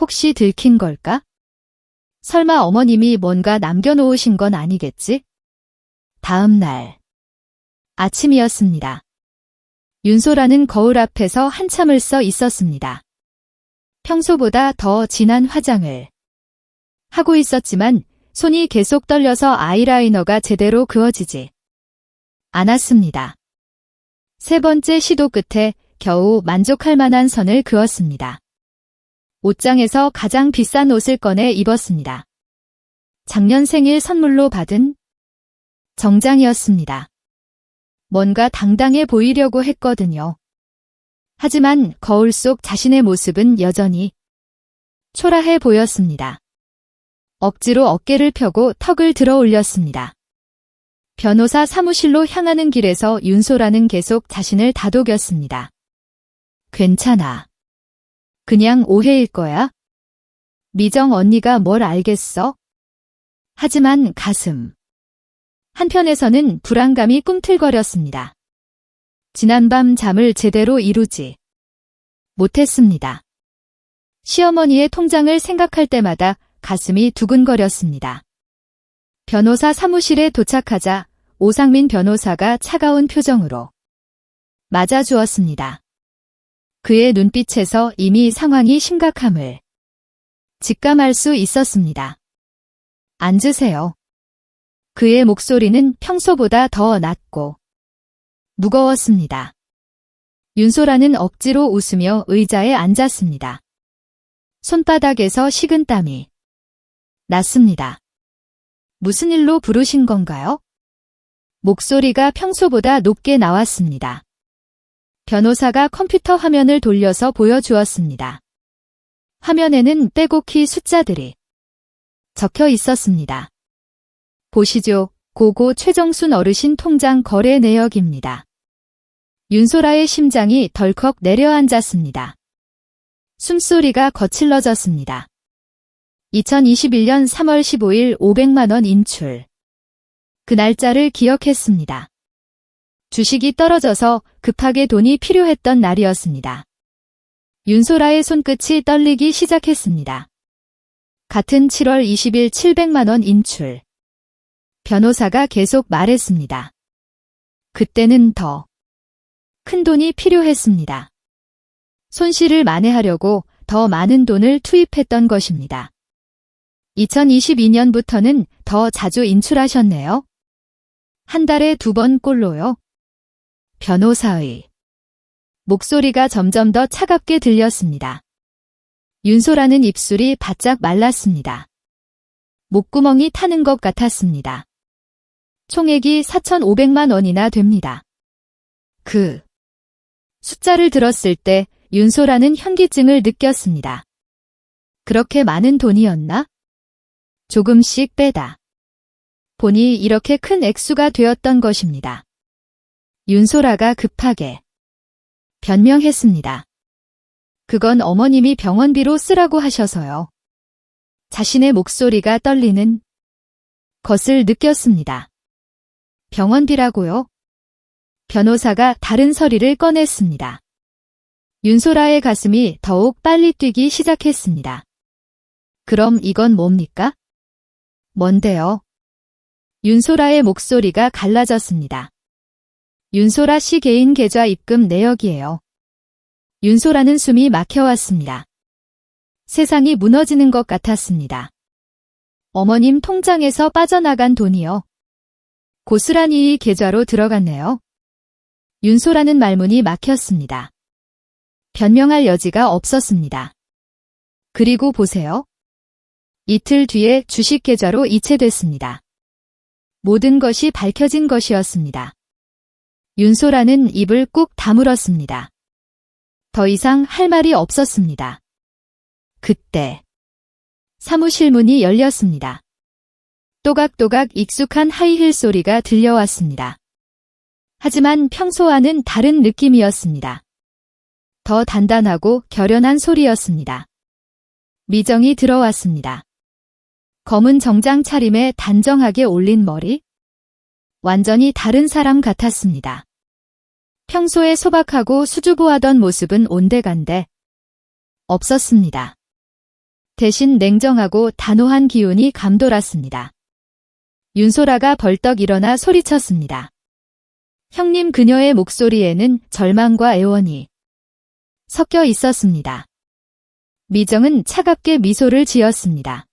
혹시 들킨 걸까? 설마 어머님이 뭔가 남겨놓으신 건 아니겠지? 다음 날 아침이었습니다. 윤소라는 거울 앞에서 한참을 서 있었습니다. 평소보다 더 진한 화장을 하고 있었지만 손이 계속 떨려서 아이라이너가 제대로 그어지지 않았습니다. 세 번째 시도 끝에 겨우 만족할 만한 선을 그었습니다. 옷장에서 가장 비싼 옷을 꺼내 입었습니다. 작년 생일 선물로 받은 정장이었습니다. 뭔가 당당해 보이려고 했거든요. 하지만 거울 속 자신의 모습은 여전히 초라해 보였습니다. 억지로 어깨를 펴고 턱을 들어 올렸습니다. 변호사 사무실로 향하는 길에서 윤소라는 계속 자신을 다독였습니다. 괜찮아. 그냥 오해일 거야. 미정 언니가 뭘 알겠어? 하지만 가슴 한편에서는 불안감이 꿈틀거렸습니다. 지난밤 잠을 제대로 이루지 못했습니다. 시어머니의 통장을 생각할 때마다 가슴이 두근거렸습니다. 변호사 사무실에 도착하자 오상민 변호사가 차가운 표정으로 맞아주었습니다. 그의 눈빛에서 이미 상황이 심각함을 직감할 수 있었습니다. 앉으세요. 그의 목소리는 평소보다 더 낮고 무거웠습니다. 윤소라는 억지로 웃으며 의자에 앉았습니다. 손바닥에서 식은땀이 났습니다. 무슨 일로 부르신 건가요? 목소리가 평소보다 높게 나왔습니다. 변호사가 컴퓨터 화면을 돌려서 보여주었습니다. 화면에는 빼곡히 숫자들이 적혀 있었습니다. 보시죠. 고고 최정순 어르신 통장 거래 내역입니다. 윤소라의 심장이 덜컥 내려앉았습니다. 숨소리가 거칠러졌습니다. 2021년 3월 15일 500만 원 인출. 그 날짜를 기억했습니다. 주식이 떨어져서 급하게 돈이 필요했던 날이었습니다. 윤소라의 손끝이 떨리기 시작했습니다. 같은 7월 20일 700만 원 인출. 변호사가 계속 말했습니다. 그때는 더 큰 돈이 필요했습니다. 손실을 만회하려고 더 많은 돈을 투입했던 것입니다. 2022년부터는 더 자주 인출하셨네요. 한 달에 2번 꼴로요. 변호사의 목소리가 점점 더 차갑게 들렸습니다. 윤소라는 입술이 바짝 말랐습니다. 목구멍이 타는 것 같았습니다. 총액이 4,500만 원이나 됩니다. 그 숫자를 들었을 때 윤소라는 현기증을 느꼈습니다. 그렇게 많은 돈이었나? 조금씩 빼다 보니 이렇게 큰 액수가 되었던 것입니다. 윤소라가 급하게 변명했습니다. 그건 어머님이 병원비로 쓰라고 하셔서요. 자신의 목소리가 떨리는 것을 느꼈습니다. 병원비라고요? 변호사가 다른 서리를 꺼냈습니다. 윤소라의 가슴이 더욱 빨리 뛰기 시작했습니다. 그럼 이건 뭡니까? 뭔데요? 윤소라의 목소리가 갈라졌습니다. 윤소라 씨 개인 계좌 입금 내역이에요. 윤소라는 숨이 막혀왔습니다. 세상이 무너지는 것 같았습니다. 어머님 통장에서 빠져나간 돈이요. 고스란히 이 계좌로 들어갔네요. 윤소라는 말문이 막혔습니다. 변명할 여지가 없었습니다. 그리고 보세요. 이틀 뒤에 주식 계좌로 이체됐습니다. 모든 것이 밝혀진 것이었습니다. 윤소라는 입을 꾹 다물었습니다. 더 이상 할 말이 없었습니다. 그때 사무실 문이 열렸습니다. 또각또각 익숙한 하이힐 소리가 들려왔습니다. 하지만 평소와는 다른 느낌이었습니다. 더 단단하고 결연한 소리였습니다. 미정이 들어왔습니다. 검은 정장 차림에 단정하게 올린 머리. 완전히 다른 사람 같았습니다. 평소에 소박하고 수줍어하던 모습은 온데간데 없었습니다. 대신 냉정하고 단호한 기운이 감돌았습니다. 윤소라가 벌떡 일어나 소리쳤습니다. 형님, 그녀의 목소리에는 절망과 애원이 섞여 있었습니다. 미정은 차갑게 미소를 지었습니다.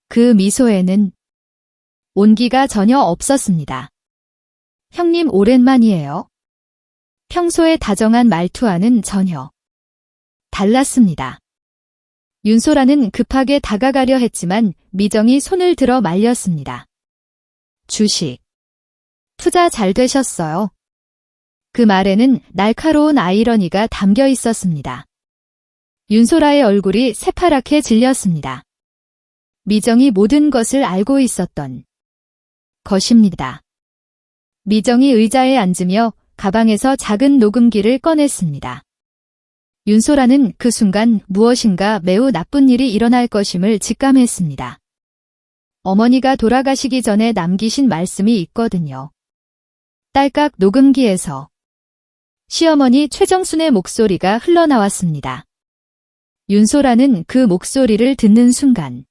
그 미소에는 온기가 전혀 없었습니다. 형님, 오랜만이에요. 평소의 다정한 말투와는 전혀 달랐습니다. 윤소라는 급하게 다가가려 했지만 미정이 손을 들어 말렸습니다. 주식 투자 잘 되셨어요. 그 말에는 날카로운 아이러니가 담겨 있었습니다. 윤소라의 얼굴이 새파랗게 질렸습니다. 미정이 모든 것을 알고 있었던 것입니다. 미정이 의자에 앉으며 가방에서 작은 녹음기를 꺼냈습니다. 윤소라는 그 순간 무엇인가 매우 나쁜 일이 일어날 것임을 직감했습니다. 어머니가 돌아가시기 전에 남기신 말씀이 있거든요. 딸깍 녹음기에서 시어머니 최정순의 목소리가 흘러나왔습니다. 윤소라는 그 목소리를 듣는 순간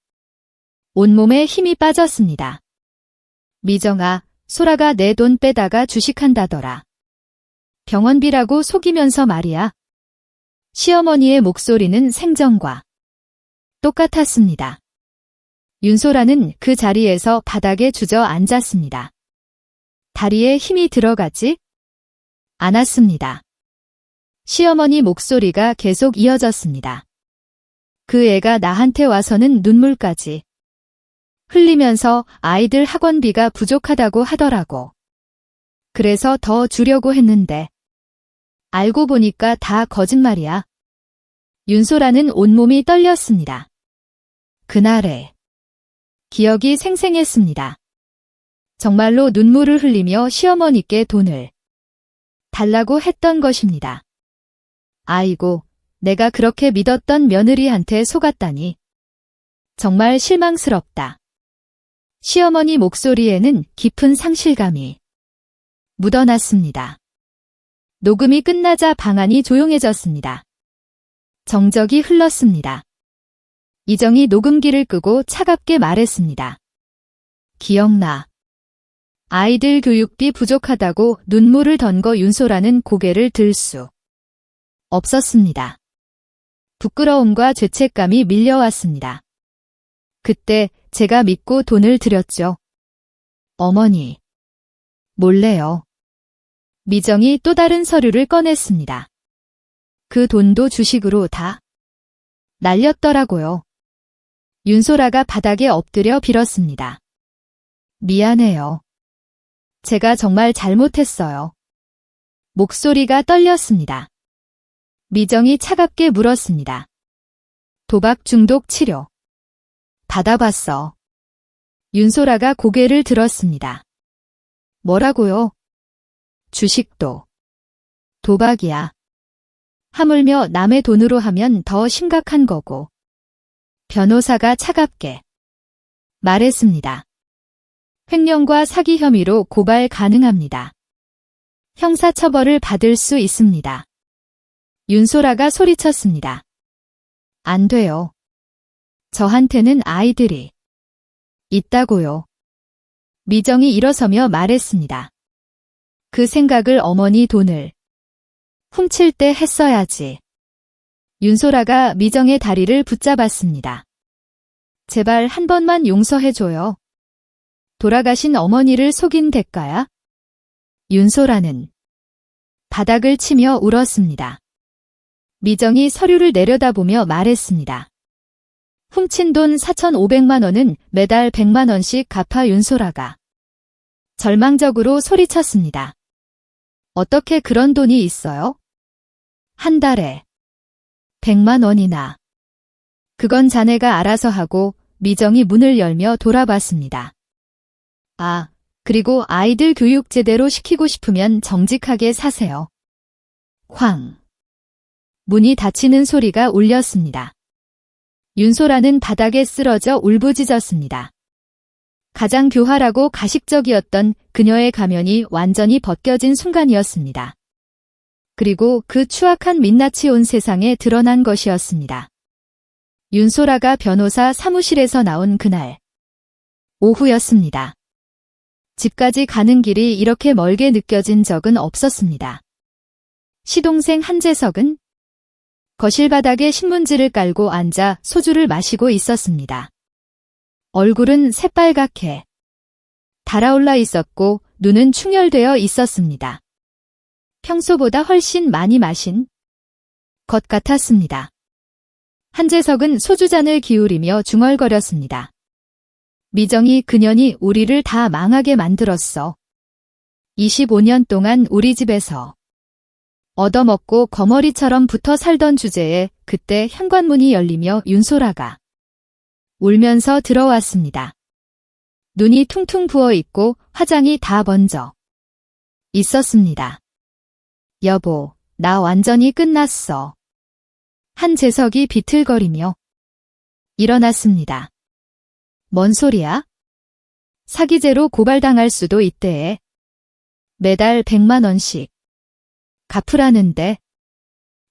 온몸에 힘이 빠졌습니다. 미정아, 소라가 내 돈 빼다가 주식한다더라. 병원비라고 속이면서 말이야. 시어머니의 목소리는 생전과 똑같았습니다. 윤소라는 그 자리에서 바닥에 주저앉았습니다. 다리에 힘이 들어가지 않았습니다. 시어머니 목소리가 계속 이어졌습니다. 그 애가 나한테 와서는 눈물까지 흘리면서 아이들 학원비가 부족하다고 하더라고. 그래서 더 주려고 했는데 알고 보니까 다 거짓말이야. 윤소라는 온몸이 떨렸습니다. 그날의 기억이 생생했습니다. 정말로 눈물을 흘리며 시어머니께 돈을 달라고 했던 것입니다. 아이고, 내가 그렇게 믿었던 며느리한테 속았다니. 정말 실망스럽다. 시어머니 목소리에는 깊은 상실감이 묻어났습니다. 녹음이 끝나자 방안이 조용해졌습니다. 정적이 흘렀습니다. 이정이 녹음기를 끄고 차갑게 말했습니다. 기억나. 아이들 교육비 부족하다고 눈물을 던거 윤소라는 고개를 들 수 없었습니다. 부끄러움과 죄책감이 밀려왔습니다. 그때 제가 믿고 돈을 드렸죠. 어머니. 몰래요. 미정이 또 다른 서류를 꺼냈습니다. 그 돈도 주식으로 다 날렸더라고요. 윤소라가 바닥에 엎드려 빌었습니다. 미안해요. 제가 정말 잘못했어요. 목소리가 떨렸습니다. 미정이 차갑게 물었습니다. 도박 중독 치료 받아봤어. 윤소라가 고개를 들었습니다. 뭐라고요? 주식도 도박이야. 하물며 남의 돈으로 하면 더 심각한 거고. 변호사가 차갑게 말했습니다. 횡령과 사기 혐의로 고발 가능합니다. 형사처벌을 받을 수 있습니다. 윤소라가 소리쳤습니다. 안 돼요. 저한테는 아이들이 있다고요. 미정이 일어서며 말했습니다. 그 생각을 어머니 돈을 훔칠 때 했어야지. 윤소라가 미정의 다리를 붙잡았습니다. 제발 한 번만 용서해줘요. 돌아가신 어머니를 속인 대가야? 윤소라는 바닥을 치며 울었습니다. 미정이 서류를 내려다보며 말했습니다. 훔친 돈 4,500만 원은 매달 100만 원씩 갚아. 윤소라가 절망적으로 소리쳤습니다. 어떻게 그런 돈이 있어요? 한 달에 100만 원이나. 그건 자네가 알아서 하고. 미정이 문을 열며 돌아봤습니다. 아, 그리고 아이들 교육 제대로 시키고 싶으면 정직하게 사세요. 쾅. 문이 닫히는 소리가 울렸습니다. 윤소라는 바닥에 쓰러져 울부짖었습니다. 가장 교활하고 가식적이었던 그녀의 가면이 완전히 벗겨진 순간이었습니다. 그리고 그 추악한 민낯이 온 세상에 드러난 것이었습니다. 윤소라가 변호사 사무실에서 나온 그날 오후였습니다. 집까지 가는 길이 이렇게 멀게 느껴진 적은 없었습니다. 시동생 한재석은 거실 바닥에 신문지를 깔고 앉아 소주를 마시고 있었습니다. 얼굴은 새빨갛게 달아올라 있었고 눈은 충혈되어 있었습니다. 평소보다 훨씬 많이 마신 것 같았습니다. 한재석은 소주잔을 기울이며 중얼거렸습니다. 미정이 그년이 우리를 다 망하게 만들었어. 25년 동안 우리 집에서 얻어먹고 거머리처럼 붙어 살던 주제에 그때 현관문이 열리며 윤소라가 울면서 들어왔습니다. 눈이 퉁퉁 부어있고 화장이 다 번져 있었습니다. 여보, 나 완전히 끝났어. 한재석이 비틀거리며 일어났습니다. 뭔 소리야? 사기죄로 고발당할 수도 있대. 매달 100만 원씩 갚으라는데.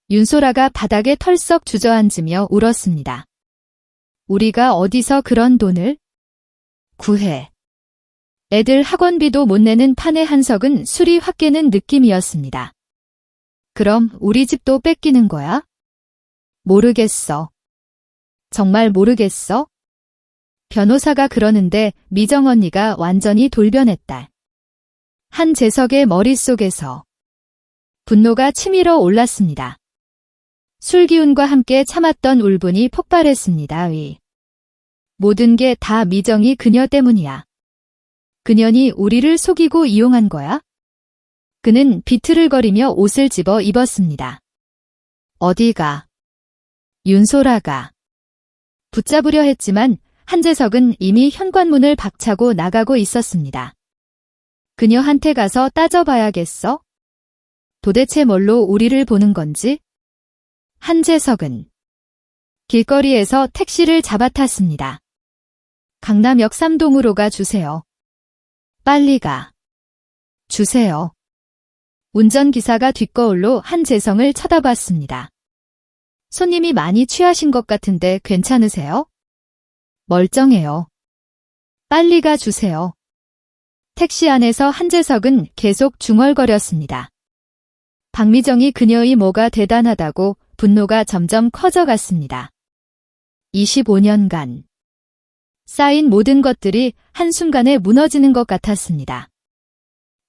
윤소라가 바닥에 털썩 주저앉으며 울었습니다. 우리가 어디서 그런 돈을 구해. 애들 학원비도 못 내는 판에 한석은 술이 확 깨는 느낌이었습니다. 그럼 우리 집도 뺏기는 거야? 모르겠어. 정말 모르겠어? 변호사가 그러는데 미정 언니가 완전히 돌변했다. 한재석의 머릿속에서 분노가 치밀어 올랐습니다. 술 기운과 함께 참았던 울분이 폭발했습니다. 모든 게 다 미정이 그녀 때문이야. 그년이 우리를 속이고 이용한 거야? 그는 비틀을거리며 옷을 집어 입었습니다. 어디가? 윤소라가 붙잡으려 했지만 한재석은 이미 현관문을 박차고 나가고 있었습니다. 그녀한테 가서 따져봐야겠어? 도대체 뭘로 우리를 보는 건지? 한재석은 길거리에서 택시를 잡아탔습니다. 강남역 3동으로 가 주세요. 빨리 가. 주세요. 운전기사가 뒷거울로 한재성을 쳐다봤습니다. 손님이 많이 취하신 것 같은데 괜찮으세요? 멀쩡해요. 빨리 가 주세요. 택시 안에서 한재석은 계속 중얼거렸습니다. 박미정이 그녀의 뭐가 대단하다고 분노가 점점 커져갔습니다. 25년간 쌓인 모든 것들이 한순간에 무너지는 것 같았습니다.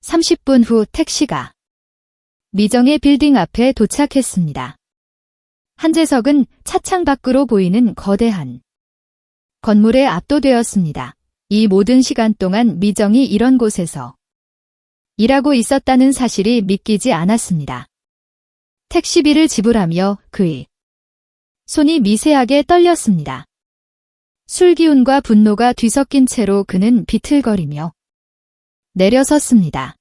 30분 후 택시가 미정의 빌딩 앞에 도착했습니다. 한재석은 차창 밖으로 보이는 거대한 건물에 압도되었습니다. 이 모든 시간 동안 미정이 이런 곳에서 일하고 있었다는 사실이 믿기지 않았습니다. 택시비를 지불하며 그의 손이 미세하게 떨렸습니다. 술기운과 분노가 뒤섞인 채로 그는 비틀거리며 내려섰습니다.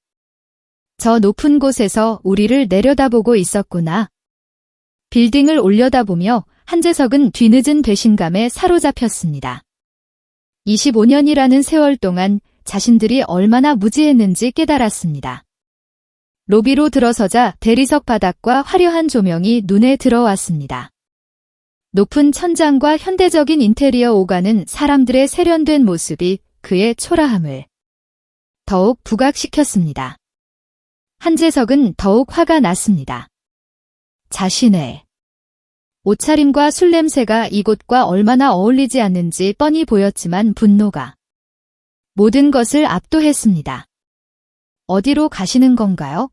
저 높은 곳에서 우리를 내려다보고 있었구나. 빌딩을 올려다보며 한재석은 뒤늦은 배신감에 사로잡혔습니다. 25년이라는 세월 동안 자신들이 얼마나 무지했는지 깨달았습니다. 로비로 들어서자 대리석 바닥과 화려한 조명이 눈에 들어왔습니다. 높은 천장과 현대적인 인테리어 오가는 사람들의 세련된 모습이 그의 초라함을 더욱 부각시켰습니다. 한재석은 더욱 화가 났습니다. 자신의 옷차림과 술 냄새가 이곳과 얼마나 어울리지 않는지 뻔히 보였지만 분노가 모든 것을 압도했습니다. 어디로 가시는 건가요?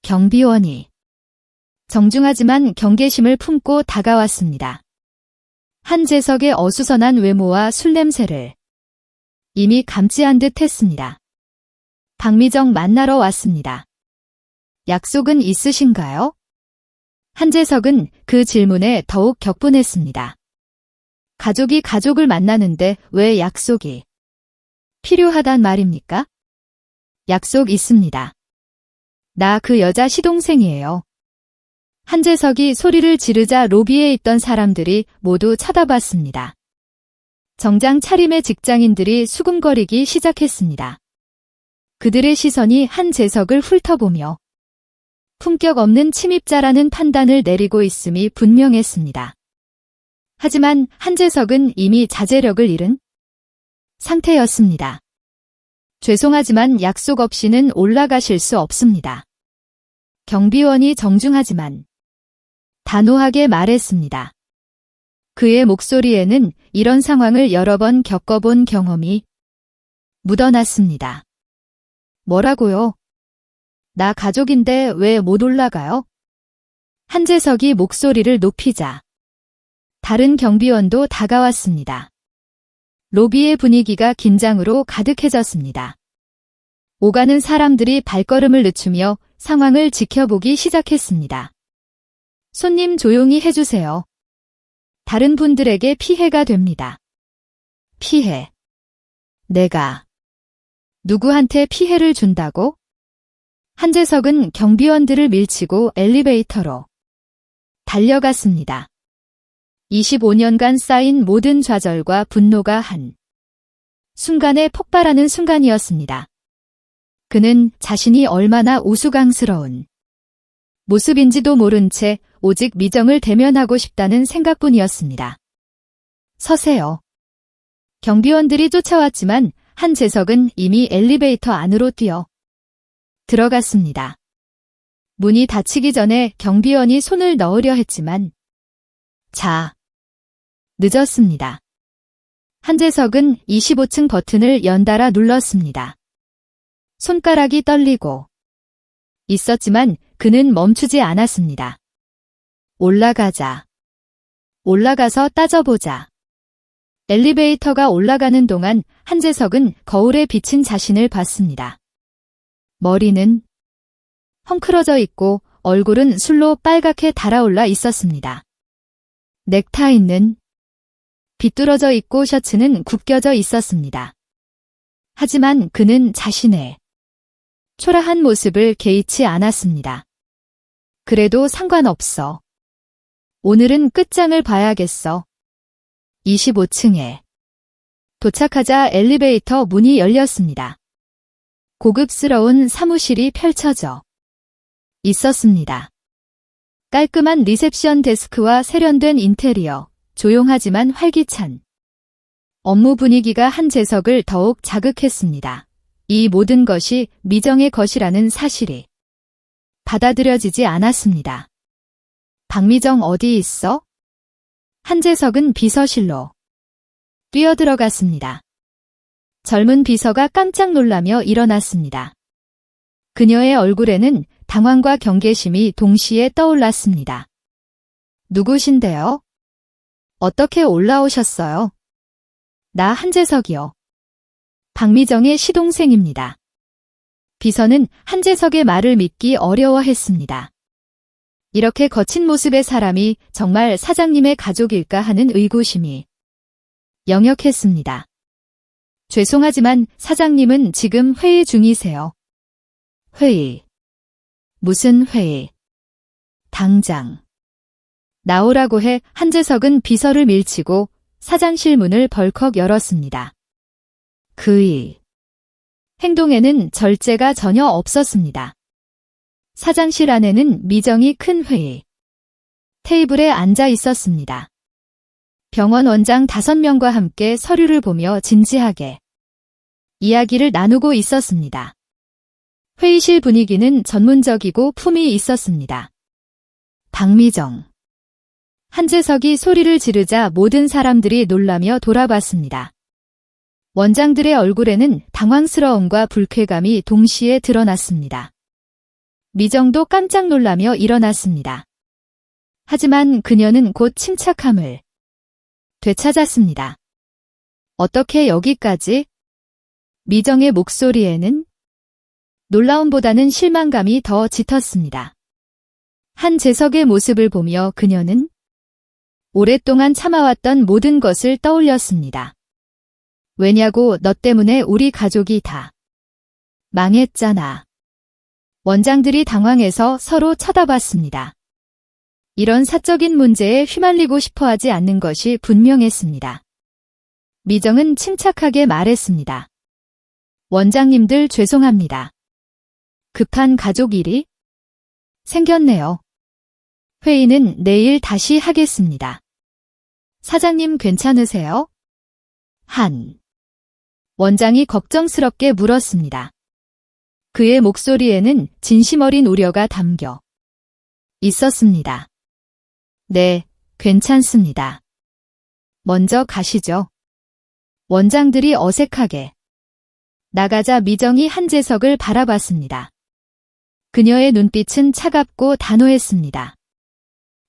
경비원이 정중하지만 경계심을 품고 다가왔습니다. 한재석의 어수선한 외모와 술 냄새를 이미 감지한 듯 했습니다. 박미정 만나러 왔습니다. 약속은 있으신가요? 한재석은 그 질문에 더욱 격분했습니다. 가족이 가족을 만나는데 왜 약속이 필요하단 말입니까? 약속 있습니다. 나 그 여자 시동생이에요. 한재석이 소리를 지르자 로비에 있던 사람들이 모두 쳐다봤습니다. 정장 차림의 직장인들이 수군거리기 시작했습니다. 그들의 시선이 한재석을 훑어보며 품격 없는 침입자라는 판단을 내리고 있음이 분명했습니다. 하지만 한재석은 이미 자제력을 잃은 상태였습니다. 죄송하지만 약속 없이는 올라가실 수 없습니다. 경비원이 정중하지만 단호하게 말했습니다. 그의 목소리에는 이런 상황을 여러 번 겪어본 경험이 묻어났습니다. 뭐라고요? 나 가족인데 왜 못 올라가요? 한재석이 목소리를 높이자 다른 경비원도 다가왔습니다. 로비의 분위기가 긴장으로 가득해졌습니다. 오가는 사람들이 발걸음을 늦추며 상황을 지켜보기 시작했습니다. 손님 조용히 해주세요. 다른 분들에게 피해가 됩니다. 피해. 내가 누구한테 피해를 준다고? 한재석은 경비원들을 밀치고 엘리베이터로 달려갔습니다. 25년간 쌓인 모든 좌절과 분노가 한 순간에 폭발하는 순간이었습니다. 그는 자신이 얼마나 우스꽝스러운 모습인지도 모른 채 오직 미정을 대면하고 싶다는 생각뿐이었습니다. 서세요. 경비원들이 쫓아왔지만 한재석은 이미 엘리베이터 안으로 뛰어 들어갔습니다. 문이 닫히기 전에 경비원이 손을 넣으려 했지만 늦었습니다. 한재석은 25층 버튼을 연달아 눌렀습니다. 손가락이 떨리고 있었지만 그는 멈추지 않았습니다. 올라가서 따져보자. 엘리베이터가 올라가는 동안 한재석은 거울에 비친 자신을 봤습니다. 머리는 헝클어져 있고 얼굴은 술로 빨갛게 달아올라 있었습니다. 넥타이는 비뚤어져 있고 셔츠는 굽겨져 있었습니다. 하지만 그는 자신의 초라한 모습을 개의치 않았습니다. 그래도 상관없어. 오늘은 끝장을 봐야겠어. 25층에 도착하자 엘리베이터 문이 열렸습니다. 고급스러운 사무실이 펼쳐져 있었습니다. 깔끔한 리셉션 데스크와 세련된 인테리어, 조용하지만 활기찬 업무 분위기가 한재석을 더욱 자극했습니다. 이 모든 것이 미정의 것이라는 사실이 받아들여지지 않았습니다. 박미정 어디 있어? 한재석은 비서실로 뛰어들어갔습니다. 젊은 비서가 깜짝 놀라며 일어났습니다. 그녀의 얼굴에는 당황과 경계심이 동시에 떠올랐습니다. 누구신데요? 어떻게 올라오셨어요? 나 한재석이요. 박미정의 시동생입니다. 비서는 한재석의 말을 믿기 어려워했습니다. 이렇게 거친 모습의 사람이 정말 사장님의 가족일까 하는 의구심이 영역했습니다. 죄송하지만 사장님은 지금 회의 중이세요. 회의. 무슨 회의? 당장 나오라고 해. 한재석은 비서를 밀치고 사장실 문을 벌컥 열었습니다. 그의 행동에는 절제가 전혀 없었습니다. 사장실 안에는 미정이 큰 회의 테이블에 앉아 있었습니다. 병원 원장 5명과 함께 서류를 보며 진지하게 이야기를 나누고 있었습니다. 회의실 분위기는 전문적이고 품이 있었습니다. 박미정. 한재석이 소리를 지르자 모든 사람들이 놀라며 돌아봤습니다. 원장들의 얼굴에는 당황스러움과 불쾌감이 동시에 드러났습니다. 미정도 깜짝 놀라며 일어났습니다. 하지만 그녀는 곧 침착함을 되찾았습니다. 어떻게 여기까지? 미정의 목소리에는 놀라움보다는 실망감이 더 짙었습니다. 한재석의 모습을 보며 그녀는 오랫동안 참아왔던 모든 것을 떠올렸습니다. 왜냐고 너 때문에 우리 가족이 다 망했잖아. 원장들이 당황해서 서로 쳐다봤습니다. 이런 사적인 문제에 휘말리고 싶어 하지 않는 것이 분명했습니다. 미정은 침착하게 말했습니다. 원장님들 죄송합니다. 급한 가족 일이 생겼네요. 회의는 내일 다시 하겠습니다. 사장님 괜찮으세요? 한 원장이 걱정스럽게 물었습니다. 그의 목소리에는 진심 어린 우려가 담겨 있었습니다. 네, 괜찮습니다. 먼저 가시죠. 원장들이 어색하게 나가자 미정이 한재석을 바라봤습니다. 그녀의 눈빛은 차갑고 단호했습니다.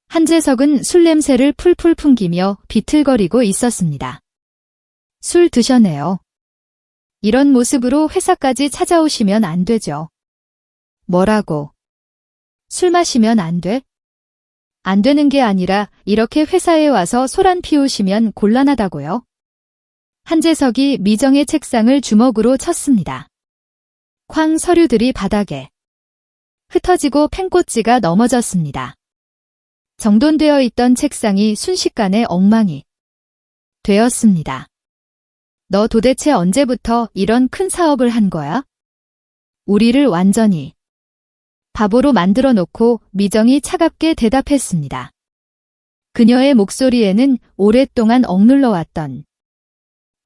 한재석은 술 냄새를 풀풀 풍기며 비틀거리고 있었습니다. 술 드셨네요. 이런 모습으로 회사까지 찾아오시면 안 되죠. 뭐라고? 술 마시면 안 돼? 안 되는 게 아니라 이렇게 회사에 와서 소란 피우시면 곤란하다고요. 한재석이 미정의 책상을 주먹으로 쳤습니다. 쾅 서류들이 바닥에 흩어지고 펜꽂이가 넘어졌습니다. 정돈되어 있던 책상이 순식간에 엉망이 되었습니다. 너 도대체 언제부터 이런 큰 사업을 한 거야? 우리를 완전히 바보로 만들어 놓고 미정이 차갑게 대답했습니다. 그녀의 목소리에는 오랫동안 억눌러왔던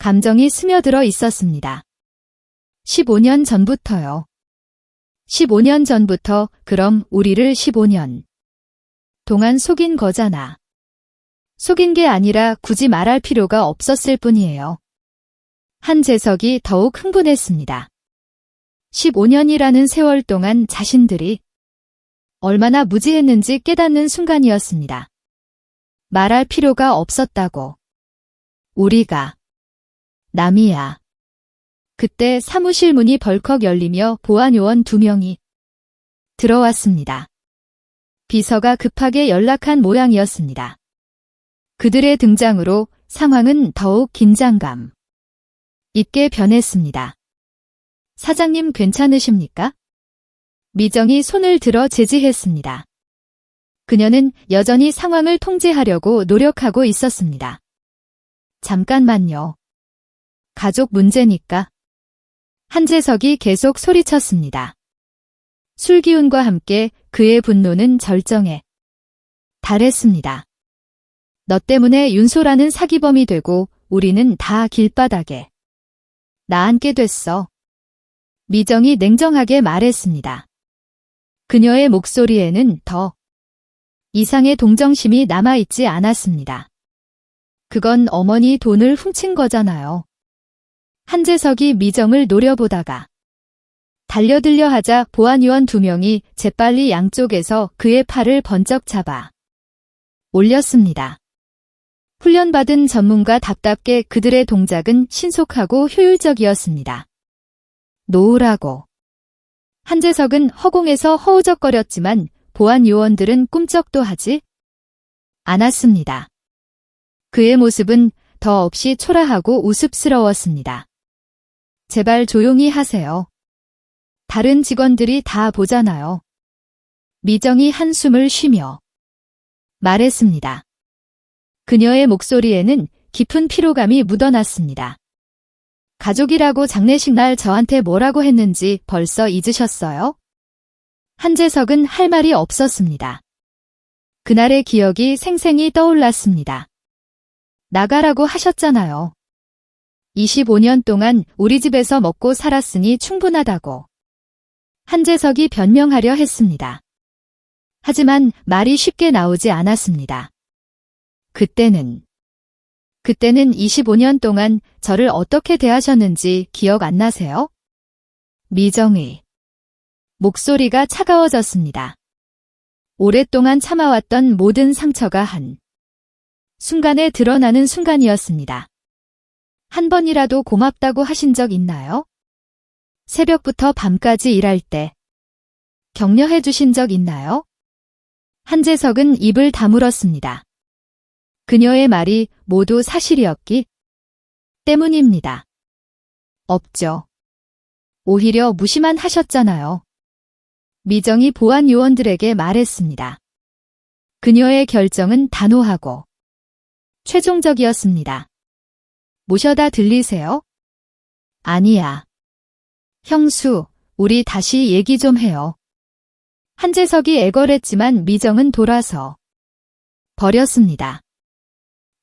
감정이 스며들어 있었습니다. 15년 전부터요. 15년 전부터 그럼 우리를 15년 동안 속인 거잖아. 속인 게 아니라 굳이 말할 필요가 없었을 뿐이에요. 한재석이 더욱 흥분했습니다. 15년이라는 세월 동안 자신들이 얼마나 무지했는지 깨닫는 순간이었습니다. 말할 필요가 없었다고. 우리가 남이야. 그때 사무실 문이 벌컥 열리며 보안요원 2명이 들어왔습니다. 비서가 급하게 연락한 모양이었습니다. 그들의 등장으로 상황은 더욱 긴장감 있게 변했습니다. 사장님 괜찮으십니까? 미정이 손을 들어 제지했습니다. 그녀는 여전히 상황을 통제하려고 노력하고 있었습니다. 잠깐만요. 가족 문제니까. 한재석이 계속 소리쳤습니다. 술기운과 함께 그의 분노는 절정에 달했습니다. 너 때문에 윤소라는 사기범이 되고 우리는 다 길바닥에 나앉게 됐어. 미정이 냉정하게 말했습니다. 그녀의 목소리에는 더 이상의 동정심이 남아있지 않았습니다. 그건 어머니 돈을 훔친 거잖아요. 한재석이 미정을 노려보다가 달려들려 하자 보안요원 2명이 재빨리 양쪽에서 그의 팔을 번쩍 잡아 올렸습니다. 훈련받은 전문가답게 그들의 동작은 신속하고 효율적이었습니다. 놓으라고. 한재석은 허공에서 허우적거렸지만 보안 요원들은 꿈쩍도 하지 않았습니다. 그의 모습은 더없이 초라하고 우습스러웠습니다. 제발 조용히 하세요. 다른 직원들이 다 보잖아요. 미정이 한숨을 쉬며 말했습니다. 그녀의 목소리에는 깊은 피로감이 묻어났습니다. 가족이라고 장례식 날 저한테 뭐라고 했는지 벌써 잊으셨어요? 한재석은 할 말이 없었습니다. 그날의 기억이 생생히 떠올랐습니다. 나가라고 하셨잖아요. 25년 동안 우리 집에서 먹고 살았으니 충분하다고 한재석이 변명하려 했습니다. 하지만 말이 쉽게 나오지 않았습니다. 그때는 25년 동안 저를 어떻게 대하셨는지 기억 안 나세요? 미정의 목소리가 차가워졌습니다. 오랫동안 참아왔던 모든 상처가 한 순간에 드러나는 순간이었습니다. 한 번이라도 고맙다고 하신 적 있나요? 새벽부터 밤까지 일할 때 격려해 주신 적 있나요? 한재석은 입을 다물었습니다. 그녀의 말이 모두 사실이었기 때문입니다. 없죠. 오히려 무시만 하셨잖아요. 미정이 보안 요원들에게 말했습니다. 그녀의 결정은 단호하고 최종적이었습니다. 모셔다 들리세요? 아니야. 형수, 우리 다시 얘기 좀 해요. 한재석이 애걸했지만 미정은 돌아서 버렸습니다.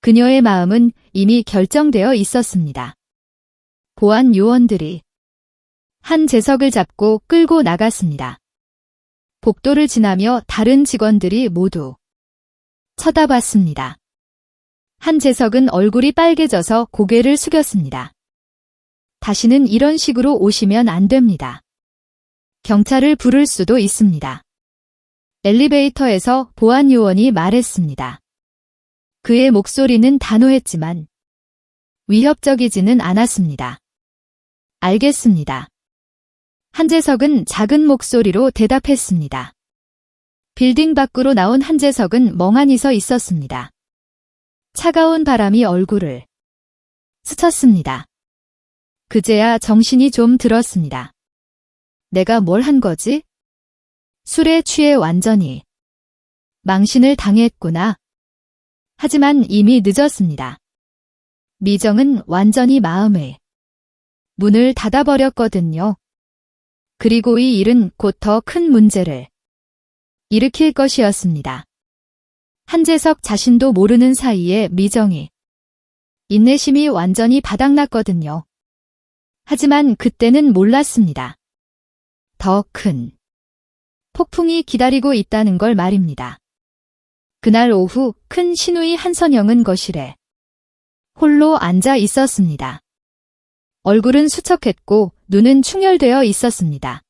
그녀의 마음은 이미 결정되어 있었습니다. 보안 요원들이 한재석을 잡고 끌고 나갔습니다. 복도를 지나며 다른 직원들이 모두 쳐다봤습니다. 한재석은 얼굴이 빨개져서 고개를 숙였습니다. 다시는 이런 식으로 오시면 안 됩니다. 경찰을 부를 수도 있습니다. 엘리베이터에서 보안 요원이 말했습니다. 그의 목소리는 단호했지만 위협적이지는 않았습니다. 알겠습니다. 한재석은 작은 목소리로 대답했습니다. 빌딩 밖으로 나온 한재석은 멍하니 서 있었습니다. 차가운 바람이 얼굴을 스쳤습니다. 그제야 정신이 좀 들었습니다. 내가 뭘 한 거지? 술에 취해 완전히 망신을 당했구나. 하지만 이미 늦었습니다. 미정은 완전히 마음의 문을 닫아버렸거든요. 그리고 이 일은 곧 더 큰 문제를 일으킬 것이었습니다. 한재석 자신도 모르는 사이에 미정이 인내심이 완전히 바닥났거든요. 하지만 그때는 몰랐습니다. 더 큰 폭풍이 기다리고 있다는 걸 말입니다. 그날 오후 큰 시누이 한선영은 거실에 홀로 앉아 있었습니다. 얼굴은 수척했고 눈은 충혈되어 있었습니다.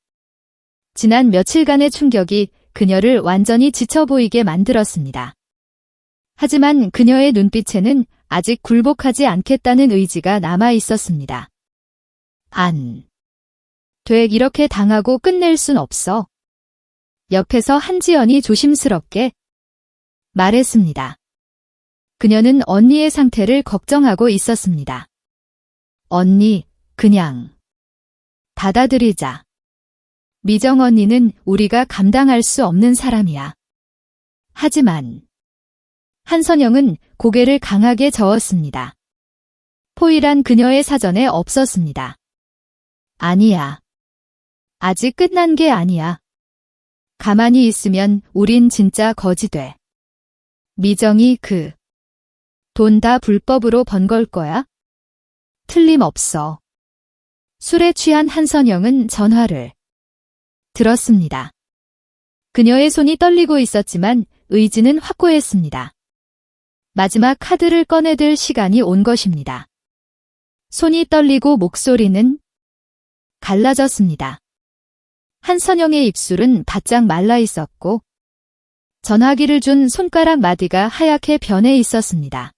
지난 며칠간의 충격이 그녀를 완전히 지쳐 보이게 만들었습니다. 하지만 그녀의 눈빛에는 아직 굴복하지 않겠다는 의지가 남아 있었습니다. 안 돼, 이렇게 당하고 끝낼 순 없어. 옆에서 한지연이 조심스럽게 말했습니다. 그녀는 언니의 상태를 걱정하고 있었습니다. 언니, 그냥 받아들이자. 미정 언니는 우리가 감당할 수 없는 사람이야. 하지만 한선영은 고개를 강하게 저었습니다. 포일한 그녀의 사전에 없었습니다. 아니야. 아직 끝난 게 아니야. 가만히 있으면 우린 진짜 거지 돼. 미정이 그 돈 다 불법으로 번 걸 거야? 틀림없어. 술에 취한 한선영은 전화를 들었습니다. 그녀의 손이 떨리고 있었지만 의지는 확고했습니다. 마지막 카드를 꺼내들 시간이 온 것입니다. 손이 떨리고 목소리는 갈라졌습니다. 한선영의 입술은 바짝 말라 있었고 전화기를 준 손가락 마디가 하얗게 변해 있었습니다.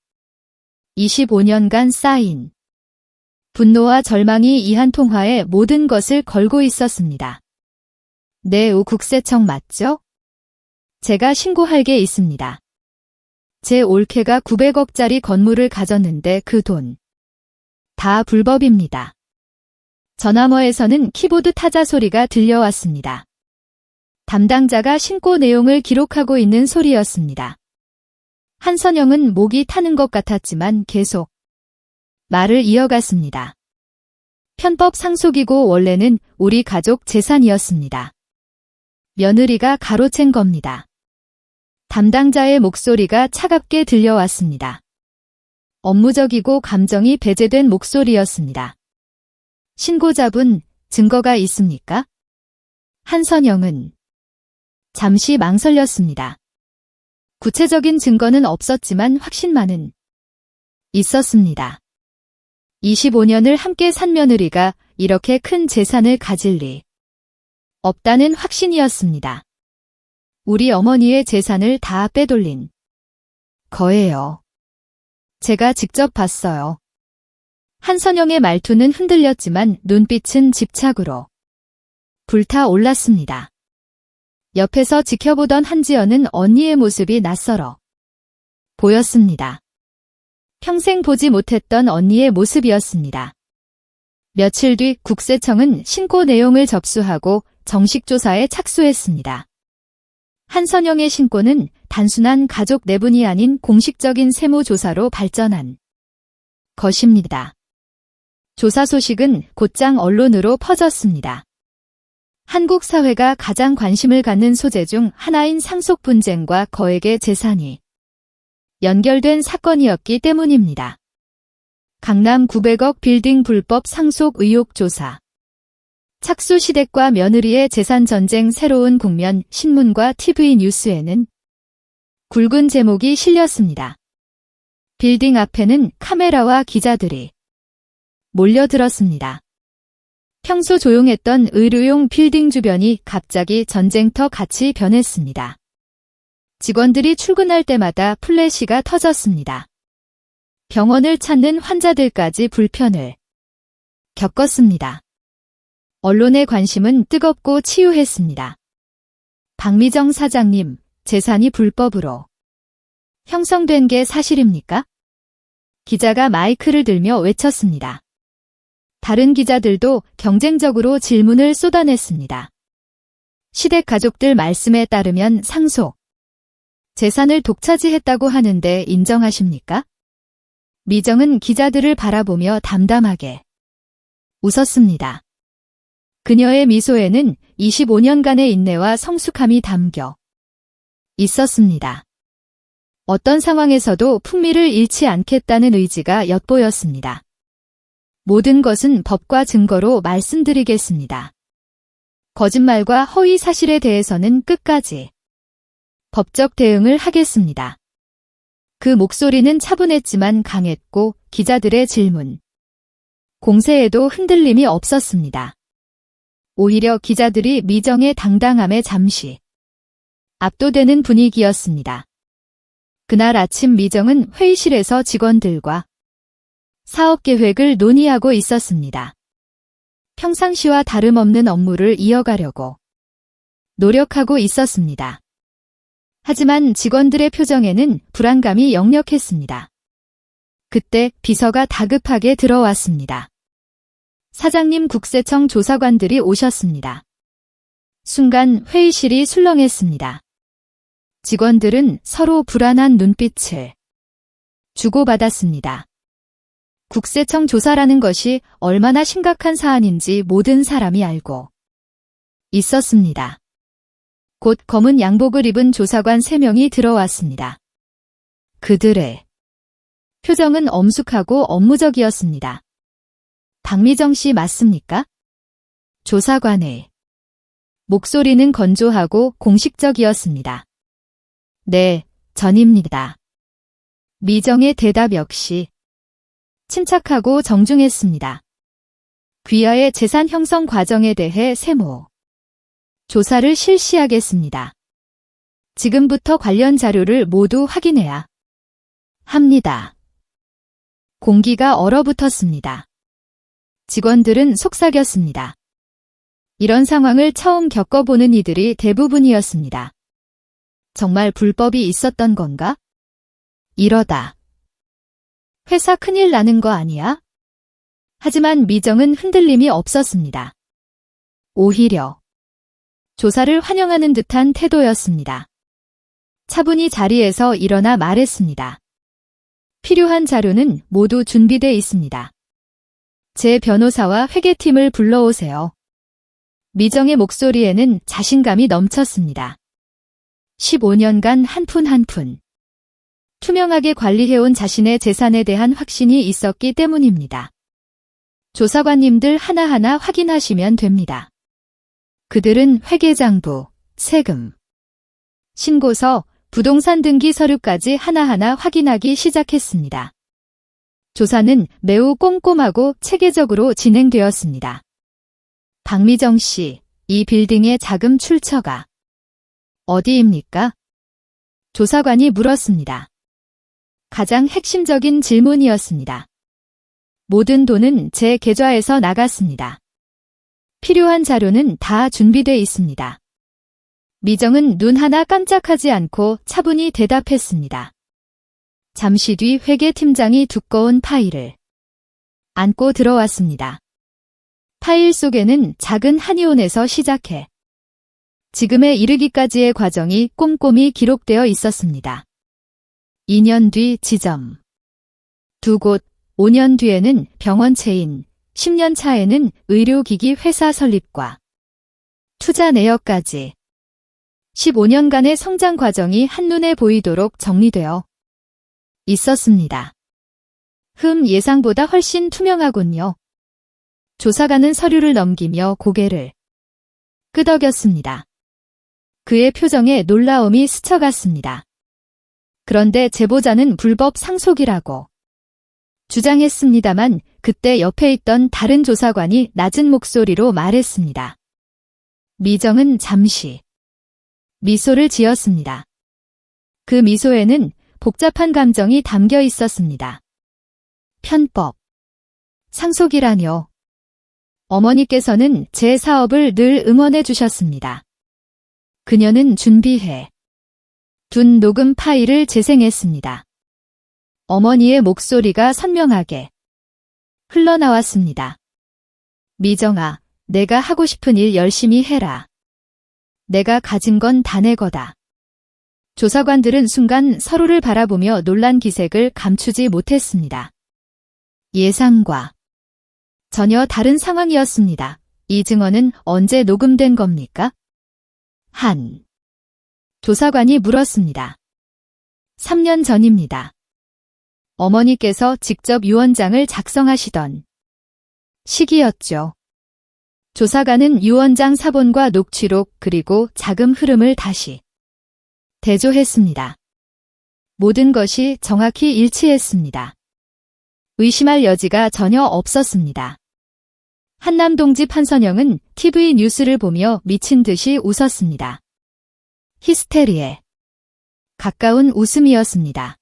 25년간 쌓인 분노와 절망이 이 한 통화에 모든 것을 걸고 있었습니다. 네, 국세청 맞죠? 제가 신고할 게 있습니다. 제 올케가 900억짜리 건물을 가졌는데 그 돈 다 불법입니다. 전화머에서는 키보드 타자 소리가 들려왔습니다. 담당자가 신고 내용을 기록하고 있는 소리였습니다. 한선영은 목이 타는 것 같았지만 계속 말을 이어갔습니다. 편법 상속이고 원래는 우리 가족 재산이었습니다. 며느리가 가로챈 겁니다. 담당자의 목소리가 차갑게 들려왔습니다. 업무적이고 감정이 배제된 목소리였습니다. 신고자분, 증거가 있습니까? 한선영은 잠시 망설였습니다. 구체적인 증거는 없었지만 확신만은 있었습니다. 25년을 함께 산 며느리가 이렇게 큰 재산을 가질 리 없다는 확신이었습니다. 우리 어머니의 재산을 다 빼돌린 거예요. 제가 직접 봤어요. 한선영의 말투는 흔들렸지만 눈빛은 집착으로 불타올랐습니다. 옆에서 지켜보던 한지연은 언니의 모습이 낯설어 보였습니다. 평생 보지 못했던 언니의 모습이었습니다. 며칠 뒤 국세청은 신고 내용을 접수하고 정식 조사에 착수했습니다. 한선영의 신고는 단순한 가족 내분이 아닌 공식적인 세무조사로 발전한 것입니다. 조사 소식은 곧장 언론으로 퍼졌습니다. 한국 사회가 가장 관심을 갖는 소재 중 하나인 상속 분쟁과 거액의 재산이 연결된 사건이었기 때문입니다. 강남 900억 빌딩 불법 상속 의혹 조사. 착수 시댁과 며느리의 재산 전쟁 새로운 국면. 신문과 TV 뉴스에는 굵은 제목이 실렸습니다. 빌딩 앞에는 카메라와 기자들이 몰려들었습니다. 평소 조용했던 의료용 빌딩 주변이 갑자기 전쟁터 같이 변했습니다. 직원들이 출근할 때마다 플래시가 터졌습니다. 병원을 찾는 환자들까지 불편을 겪었습니다. 언론의 관심은 뜨겁고 치유했습니다. 박미정 사장님, 재산이 불법으로 형성된 게 사실입니까? 기자가 마이크를 들며 외쳤습니다. 다른 기자들도 경쟁적으로 질문을 쏟아냈습니다. 시댁 가족들 말씀에 따르면 상속, 재산을 독차지했다고 하는데 인정하십니까? 미정은 기자들을 바라보며 담담하게 웃었습니다. 그녀의 미소에는 25년간의 인내와 성숙함이 담겨 있었습니다. 어떤 상황에서도 품위를 잃지 않겠다는 의지가 엿보였습니다. 모든 것은 법과 증거로 말씀드리겠습니다. 거짓말과 허위 사실에 대해서는 끝까지 법적 대응을 하겠습니다. 그 목소리는 차분했지만 강했고 기자들의 질문, 공세에도 흔들림이 없었습니다. 오히려 기자들이 미정의 당당함에 잠시 압도되는 분위기였습니다. 그날 아침 미정은 회의실에서 직원들과 사업 계획을 논의하고 있었습니다. 평상시와 다름없는 업무를 이어가려고 노력하고 있었습니다. 하지만 직원들의 표정에는 불안감이 역력했습니다. 그때 비서가 다급하게 들어왔습니다. 사장님, 국세청 조사관들이 오셨습니다. 순간 회의실이 술렁했습니다. 직원들은 서로 불안한 눈빛을 주고받았습니다. 국세청 조사라는 것이 얼마나 심각한 사안인지 모든 사람이 알고 있었습니다. 곧 검은 양복을 입은 조사관 3명이 들어왔습니다. 그들의 표정은 엄숙하고 업무적이었습니다. 박미정 씨 맞습니까? 조사관의 목소리는 건조하고 공식적이었습니다. 네, 전입니다. 미정의 대답 역시 침착하고 정중했습니다. 귀하의 재산 형성 과정에 대해 세무 조사를 실시하겠습니다. 지금부터 관련 자료를 모두 확인해야 합니다. 공기가 얼어붙었습니다. 직원들은 속삭였습니다. 이런 상황을 처음 겪어보는 이들이 대부분이었습니다. 정말 불법이 있었던 건가? 이러다 회사 큰일 나는 거 아니야? 하지만 미정은 흔들림이 없었습니다. 오히려 조사를 환영하는 듯한 태도였습니다. 차분히 자리에서 일어나 말했습니다. 필요한 자료는 모두 준비돼 있습니다. 제 변호사와 회계팀을 불러오세요. 미정의 목소리에는 자신감이 넘쳤습니다. 15년간 한 푼 한 푼 투명하게 관리해온 자신의 재산에 대한 확신이 있었기 때문입니다. 조사관님들 하나하나 확인하시면 됩니다. 그들은 회계장부, 세금, 신고서, 부동산 등기 서류까지 하나하나 확인하기 시작했습니다. 조사는 매우 꼼꼼하고 체계적으로 진행되었습니다. 박미정 씨, 이 빌딩의 자금 출처가 어디입니까? 조사관이 물었습니다. 가장 핵심적인 질문이었습니다. 모든 돈은 제 계좌에서 나갔습니다. 필요한 자료는 다 준비돼 있습니다. 미정은 눈 하나 깜짝하지 않고 차분히 대답했습니다. 잠시 뒤 회계팀장이 두꺼운 파일을 안고 들어왔습니다. 파일 속에는 작은 한의원에서 시작해 지금에 이르기까지의 과정이 꼼꼼히 기록되어 있었습니다. 2년 뒤 지점, 2곳, 5년 뒤에는 병원 체인, 10년 차에는 의료기기 회사 설립과 투자 내역까지 15년간의 성장 과정이 한눈에 보이도록 정리되어 있었습니다. 예상보다 훨씬 투명하군요. 조사관은 서류를 넘기며 고개를 끄덕였습니다. 그의 표정에 놀라움이 스쳐갔습니다. 그런데 제보자는 불법 상속이라고 주장했습니다만 그때 옆에 있던 다른 조사관이 낮은 목소리로 말했습니다. 미정은 잠시 미소를 지었습니다. 그 미소에는 복잡한 감정이 담겨 있었습니다. 편법, 상속이라뇨. 어머니께서는 제 사업을 늘 응원해 주셨습니다. 그녀는 준비해 둔 녹음 파일을 재생했습니다. 어머니의 목소리가 선명하게 흘러나왔습니다. 미정아, 내가 하고 싶은 일 열심히 해라. 내가 가진 건 다 내 거다. 조사관들은 순간 서로를 바라보며 놀란 기색을 감추지 못했습니다. 예상과 전혀 다른 상황이었습니다. 이 증언은 언제 녹음된 겁니까? 한 조사관이 물었습니다. 3년 전입니다. 어머니께서 직접 유언장을 작성하시던 시기였죠. 조사관은 유언장 사본과 녹취록 그리고 자금 흐름을 다시 대조했습니다. 모든 것이 정확히 일치했습니다. 의심할 여지가 전혀 없었습니다. 한남동지 판선영은 TV 뉴스를 보며 미친 듯이 웃었습니다. 히스테리에 가까운 웃음이었습니다.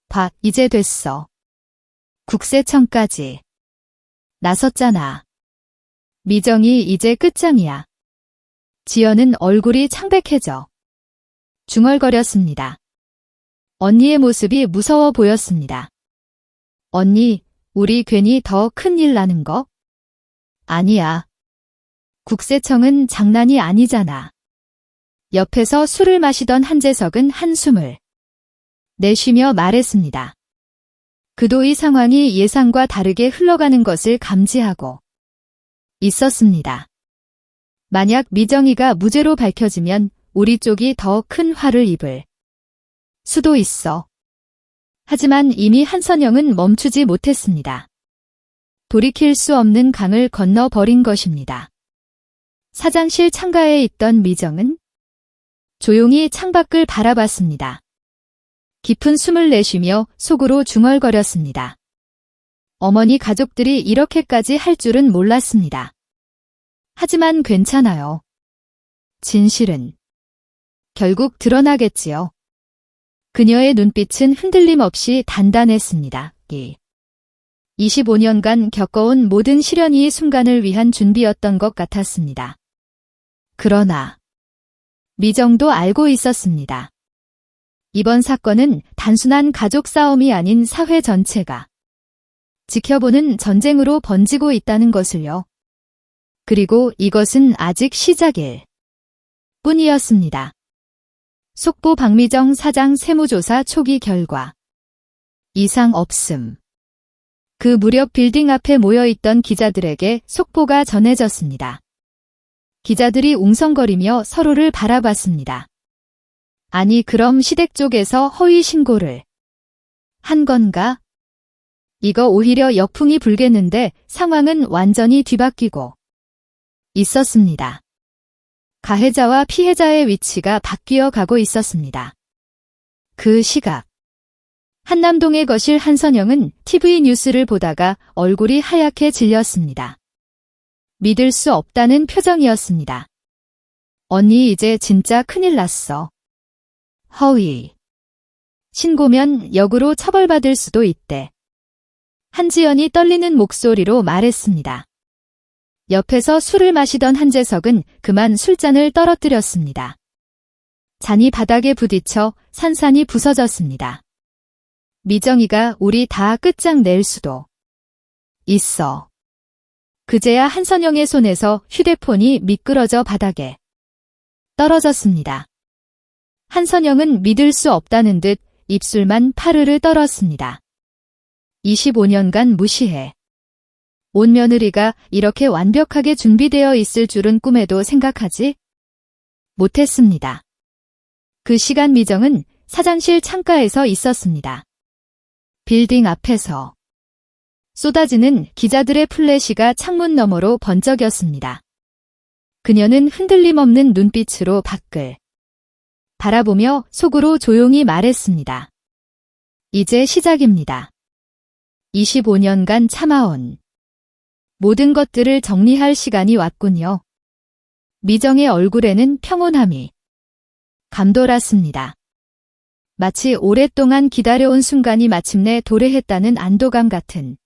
봐, 이제 됐어. 국세청까지 나섰잖아. 미정이 이제 끝장이야. 지연은 얼굴이 창백해져 중얼거렸습니다. 언니의 모습이 무서워 보였습니다. 언니, 우리 괜히 더 큰일 나는 거? 아니야. 국세청은 장난이 아니잖아. 옆에서 술을 마시던 한재석은 한숨을 내쉬며 말했습니다. 그도 이 상황이 예상과 다르게 흘러가는 것을 감지하고 있었습니다. 만약 미정이가 무죄로 밝혀지면 우리 쪽이 더 큰 화를 입을 수도 있어. 하지만 이미 한선영은 멈추지 못했습니다. 돌이킬 수 없는 강을 건너버린 것입니다. 사장실 창가에 있던 미정은 조용히 창밖을 바라봤습니다. 깊은 숨을 내쉬며 속으로 중얼거렸습니다. 어머니 가족들이 이렇게까지 할 줄은 몰랐습니다. 하지만 괜찮아요. 진실은 결국 드러나겠지요. 그녀의 눈빛은 흔들림 없이 단단했습니다. 25년간 겪어온 모든 시련이 이 순간을 위한 준비였던 것 같았습니다. 그러나 미정도 알고 있었습니다. 이번 사건은 단순한 가족 싸움이 아닌 사회 전체가 지켜보는 전쟁으로 번지고 있다는 것을요. 그리고 이것은 아직 시작일 뿐이었습니다. 속보 박미정 사장 세무조사 초기 결과 이상 없음. 그 무렵 빌딩 앞에 모여있던 기자들에게 속보가 전해졌습니다. 기자들이 웅성거리며 서로를 바라봤습니다. 아니 그럼 시댁 쪽에서 허위 신고를 한 건가? 이거 오히려 역풍이 불겠는데 상황은 완전히 뒤바뀌고 있었습니다. 가해자와 피해자의 위치가 바뀌어 가고 있었습니다. 그 시각 한남동의 거실 한선영은 TV 뉴스를 보다가 얼굴이 하얗게 질렸습니다. 믿을 수 없다는 표정이었습니다. 언니 이제 진짜 큰일 났어. 허위 신고면 역으로 처벌받을 수도 있대. 한지연이 떨리는 목소리로 말했습니다. 옆에서 술을 마시던 한재석은 그만 술잔을 떨어뜨렸습니다. 잔이 바닥에 부딪혀 산산이 부서졌습니다. 미정이가 우리 다 끝장낼 수도 있어. 그제야 한선영의 손에서 휴대폰이 미끄러져 바닥에 떨어졌습니다. 한선영은 믿을 수 없다는 듯 입술만 파르르 떨었습니다. 25년간 무시해 온 며느리가 이렇게 완벽하게 준비되어 있을 줄은 꿈에도 생각하지 못했습니다. 그 시간 미정은 사장실 창가에서 있었습니다. 빌딩 앞에서 쏟아지는 기자들의 플래시가 창문 너머로 번쩍였습니다. 그녀는 흔들림 없는 눈빛으로 밖을 바라보며 속으로 조용히 말했습니다. 이제 시작입니다. 25년간 참아온 모든 것들을 정리할 시간이 왔군요. 미정의 얼굴에는 평온함이 감돌았습니다. 마치 오랫동안 기다려온 순간이 마침내 도래했다는 안도감 같은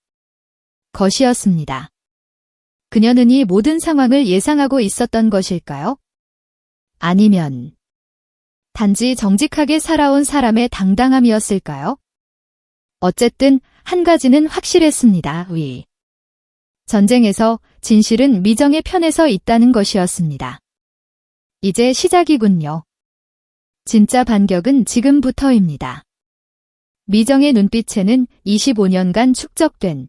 것이었습니다. 그녀는 이 모든 상황을 예상하고 있었던 것일까요? 아니면 단지 정직하게 살아온 사람의 당당함이었을까요? 어쨌든 한 가지는 확실했습니다. 전쟁에서 진실은 미정의 편에 서 있다는 것이었습니다. 이제 시작이군요. 진짜 반격은 지금부터입니다. 미정의 눈빛에는 25년간 축적된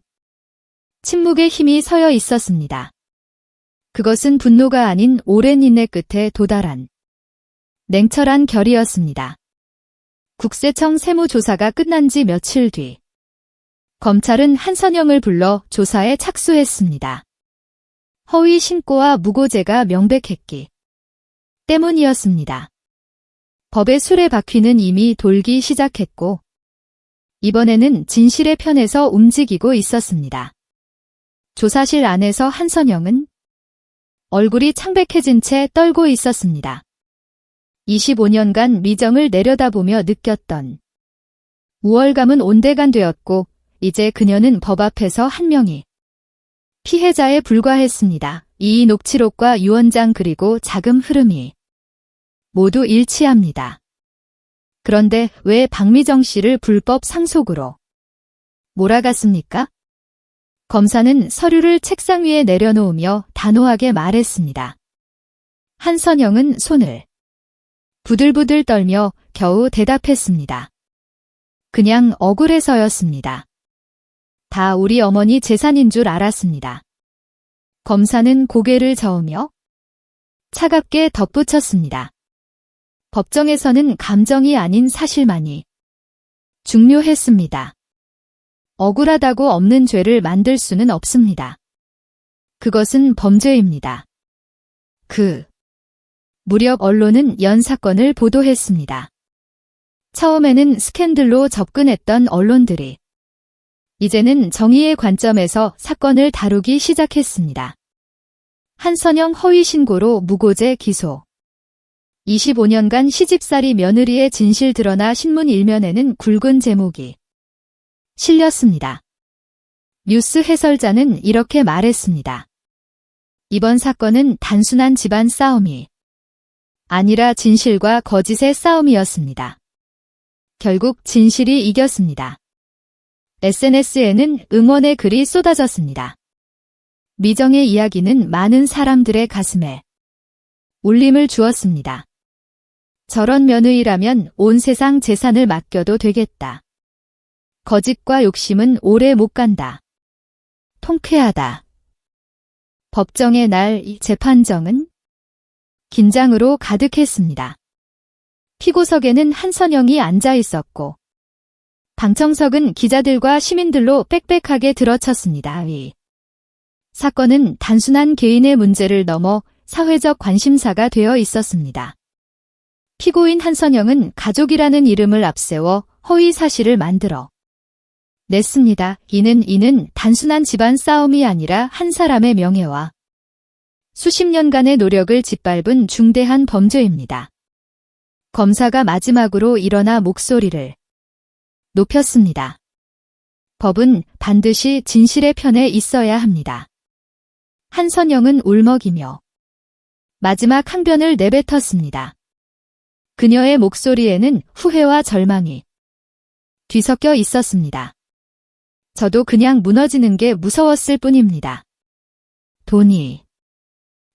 침묵의 힘이 서여 있었습니다. 그것은 분노가 아닌 오랜 인내 끝에 도달한 냉철한 결이었습니다. 국세청 세무조사가 끝난 지 며칠 뒤 검찰은 한선영을 불러 조사에 착수했습니다. 허위 신고와 무고죄가 명백했기 때문이었습니다. 법의 수레바퀴는 이미 돌기 시작했고 이번에는 진실의 편에서 움직이고 있었습니다. 조사실 안에서 한선영은 얼굴이 창백해진 채 떨고 있었습니다. 25년간 미정을 내려다보며 느꼈던 우월감은 온데간되었고 이제 그녀는 법 앞에서 한 명의 피해자에 불과했습니다. 이 녹취록과 유언장 그리고 자금 흐름이 모두 일치합니다. 그런데 왜 박미정 씨를 불법 상속으로 몰아갔습니까? 검사는 서류를 책상 위에 내려놓으며 단호하게 말했습니다. 한선영은 손을 부들부들 떨며 겨우 대답했습니다. 그냥 억울해서였습니다. 다 우리 어머니 재산인 줄 알았습니다. 검사는 고개를 저으며 차갑게 덧붙였습니다. 법정에서는 감정이 아닌 사실만이 중요했습니다. 억울하다고 없는 죄를 만들 수는 없습니다. 그것은 범죄입니다. 무렵 언론은 연 사건을 보도했습니다. 처음에는 스캔들로 접근했던 언론들이 이제는 정의의 관점에서 사건을 다루기 시작했습니다. 한선영 허위 신고로 무고죄 기소. 25년간 시집살이 며느리의 진실 드러나 신문 일면에는 굵은 제목이 실렸습니다. 뉴스 해설자는 이렇게 말했습니다. 이번 사건은 단순한 집안 싸움이 아니라 진실과 거짓의 싸움이었습니다. 결국 진실이 이겼습니다. SNS에는 응원의 글이 쏟아졌습니다. 미정의 이야기는 많은 사람들의 가슴에 울림을 주었습니다. 저런 며느리라면 온 세상 재산을 맡겨도 되겠다. 거짓과 욕심은 오래 못 간다. 통쾌하다. 법정의 날 이 재판정은 긴장으로 가득했습니다. 피고석에는 한선영이 앉아 있었고 방청석은 기자들과 시민들로 빽빽하게 들어찼습니다. 이 사건은 단순한 개인의 문제를 넘어 사회적 관심사가 되어 있었습니다. 피고인 한선영은 가족이라는 이름을 앞세워 허위 사실을 만들어 냈습니다. 이는 단순한 집안 싸움이 아니라 한 사람의 명예와 수십 년간의 노력을 짓밟은 중대한 범죄입니다. 검사가 마지막으로 일어나 목소리를 높였습니다. 법은 반드시 진실의 편에 있어야 합니다. 한선영은 울먹이며 마지막 항변을 내뱉었습니다. 그녀의 목소리에는 후회와 절망이 뒤섞여 있었습니다. 저도 그냥 무너지는 게 무서웠을 뿐입니다. 돈이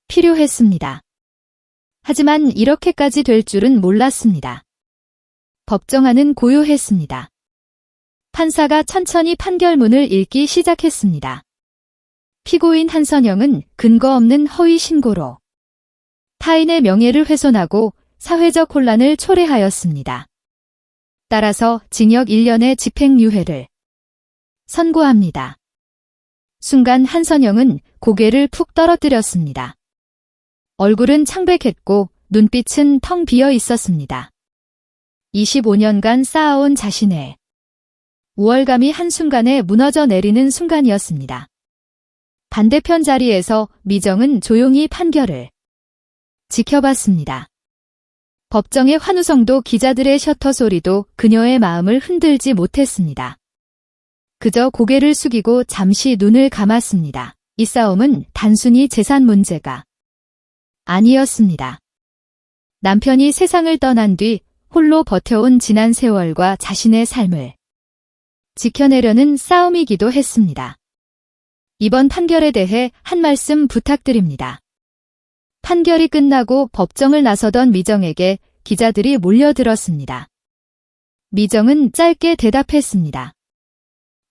필요했습니다. 하지만 이렇게까지 될 줄은 몰랐습니다. 법정안은 고요했습니다. 판사가 천천히 판결문을 읽기 시작했습니다. 피고인 한선영은 근거 없는 허위 신고로 타인의 명예를 훼손하고 사회적 혼란을 초래하였습니다. 따라서 징역 1년의 집행유예를 선고합니다. 순간 한선영은 고개를 푹 떨어뜨렸습니다. 얼굴은 창백했고 눈빛은 텅 비어 있었습니다. 25년간 쌓아온 자신의 우월감이 한순간에 무너져 내리는 순간이었습니다. 반대편 자리에서 미정은 조용히 판결을 지켜봤습니다. 법정의 환호성도 기자들의 셔터 소리도 그녀의 마음을 흔들지 못했습니다. 그저 고개를 숙이고 잠시 눈을 감았습니다. 이 싸움은 단순히 재산 문제가 아니었습니다. 남편이 세상을 떠난 뒤 홀로 버텨온 지난 세월과 자신의 삶을 지켜내려는 싸움이기도 했습니다. 이번 판결에 대해 한 말씀 부탁드립니다. 판결이 끝나고 법정을 나서던 미정에게 기자들이 몰려들었습니다. 미정은 짧게 대답했습니다.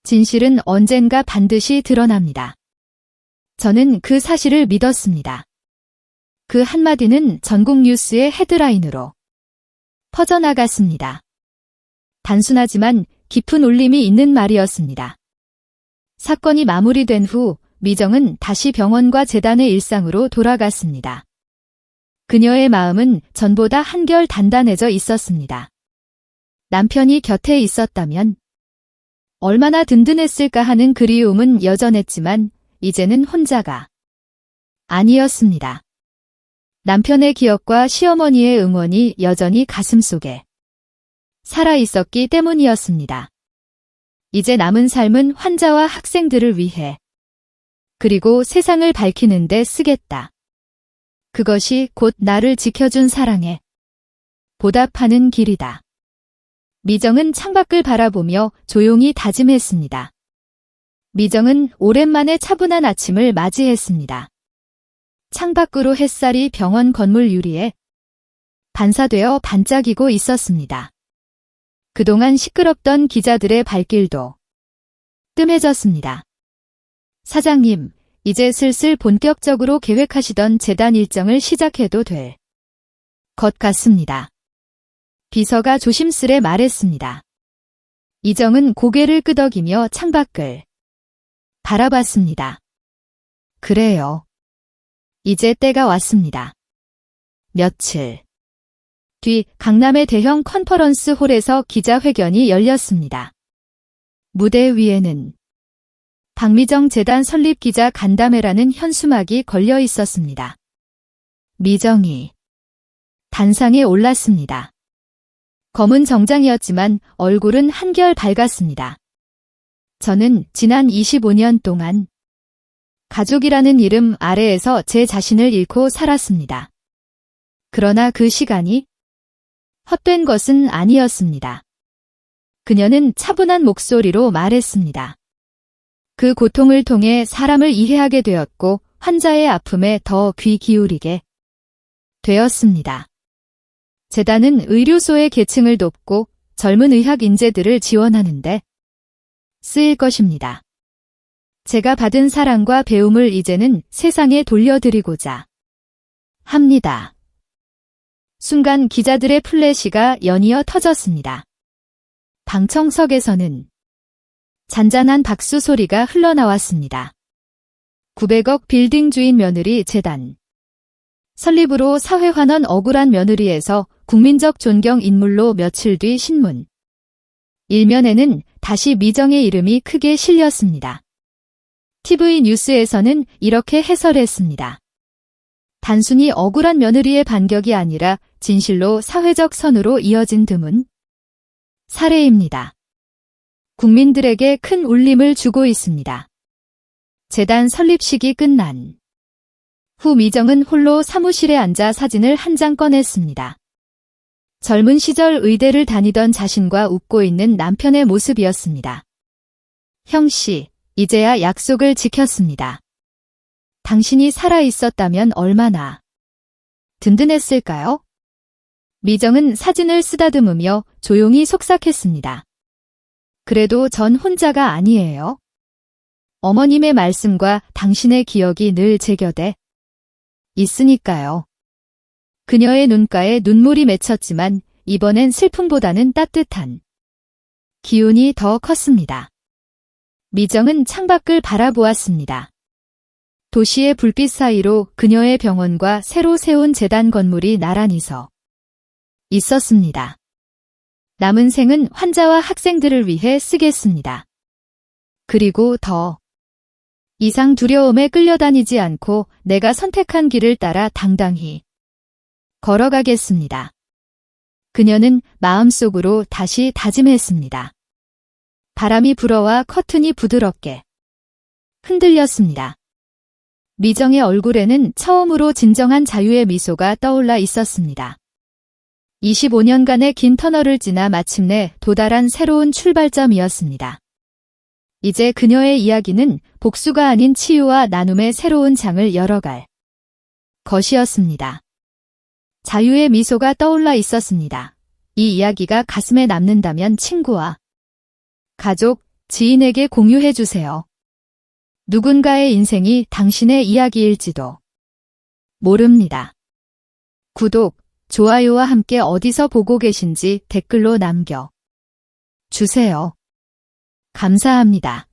진실은 언젠가 반드시 드러납니다. 저는 그 사실을 믿었습니다. 그 한마디는 전국 뉴스의 헤드라인으로 퍼져나갔습니다. 단순하지만 깊은 울림이 있는 말이었습니다. 사건이 마무리된 후 미정은 다시 병원과 재단의 일상으로 돌아갔습니다. 그녀의 마음은 전보다 한결 단단해져 있었습니다. 남편이 곁에 있었다면 얼마나 든든했을까 하는 그리움은 여전했지만 이제는 혼자가 아니었습니다. 남편의 기억과 시어머니의 응원이 여전히 가슴속에 살아있었기 때문이었습니다. 이제 남은 삶은 환자와 학생들을 위해 그리고 세상을 밝히는 데 쓰겠다. 그것이 곧 나를 지켜준 사랑에 보답하는 길이다. 미정은 창밖을 바라보며 조용히 다짐했습니다. 미정은 오랜만에 차분한 아침을 맞이했습니다. 창밖으로 햇살이 병원 건물 유리에 반사되어 반짝이고 있었습니다. 그동안 시끄럽던 기자들의 발길도 뜸해졌습니다. 사장님, 이제 슬슬 본격적으로 계획하시던 재단 일정을 시작해도 될 것 같습니다. 비서가 조심스레 말했습니다. 이정은 고개를 끄덕이며 창밖을 바라봤습니다. 그래요. 이제 때가 왔습니다. 며칠 뒤 강남의 대형 컨퍼런스 홀에서 기자회견이 열렸습니다. 무대 위에는 박미정 재단 설립 기자 간담회라는 현수막이 걸려 있었습니다. 미정이 단상에 올랐습니다. 검은 정장이었지만 얼굴은 한결 밝았습니다. 저는 지난 25년 동안 가족이라는 이름 아래에서 제 자신을 잃고 살았습니다. 그러나 그 시간이 헛된 것은 아니었습니다. 그녀는 차분한 목소리로 말했습니다. 그 고통을 통해 사람을 이해하게 되었고 환자의 아픔에 더 귀 기울이게 되었습니다. 재단은 의료소의 계층을 돕고 젊은 의학 인재들을 지원하는데 쓰일 것입니다. 제가 받은 사랑과 배움을 이제는 세상에 돌려드리고자 합니다. 순간 기자들의 플래시가 연이어 터졌습니다. 방청석에서는 잔잔한 박수 소리가 흘러나왔습니다. 900억 빌딩 주인 며느리 재단. 설립으로 사회환원 억울한 며느리에서 국민적 존경 인물로 며칠 뒤 신문. 일면에는 다시 미정의 이름이 크게 실렸습니다. TV 뉴스에서는 이렇게 해설했습니다. 단순히 억울한 며느리의 반격이 아니라 진실로 사회적 선으로 이어진 드문 사례입니다. 국민들에게 큰 울림을 주고 있습니다. 재단 설립식이 끝난 후 미정은 홀로 사무실에 앉아 사진을 한 장 꺼냈습니다. 젊은 시절 의대를 다니던 자신과 웃고 있는 남편의 모습이었습니다. 형씨, 이제야 약속을 지켰습니다. 당신이 살아 있었다면 얼마나 든든했을까요? 미정은 사진을 쓰다듬으며 조용히 속삭했습니다. 그래도 전 혼자가 아니에요. 어머님의 말씀과 당신의 기억이 늘 제 곁에 있으니까요. 그녀의 눈가에 눈물이 맺혔지만 이번엔 슬픔보다는 따뜻한 기운이 더 컸습니다. 미정은 창밖을 바라보았습니다. 도시의 불빛 사이로 그녀의 병원과 새로 세운 재단 건물이 나란히 서 있었습니다. 남은 생은 환자와 학생들을 위해 쓰겠습니다. 그리고 더 이상 두려움에 끌려다니지 않고 내가 선택한 길을 따라 당당히 걸어가겠습니다. 그녀는 마음속으로 다시 다짐했습니다. 바람이 불어와 커튼이 부드럽게 흔들렸습니다. 미정의 얼굴에는 처음으로 진정한 자유의 미소가 떠올라 있었습니다. 25년간의 긴 터널을 지나 마침내 도달한 새로운 출발점이었습니다. 이제 그녀의 이야기는 복수가 아닌 치유와 나눔의 새로운 장을 열어갈 것이었습니다. 자유의 미소가 떠올라 있었습니다. 이 이야기가 가슴에 남는다면 친구와 가족, 지인에게 공유해 주세요. 누군가의 인생이 당신의 이야기일지도 모릅니다. 구독, 좋아요와 함께 어디서 보고 계신지 댓글로 남겨 주세요. 감사합니다.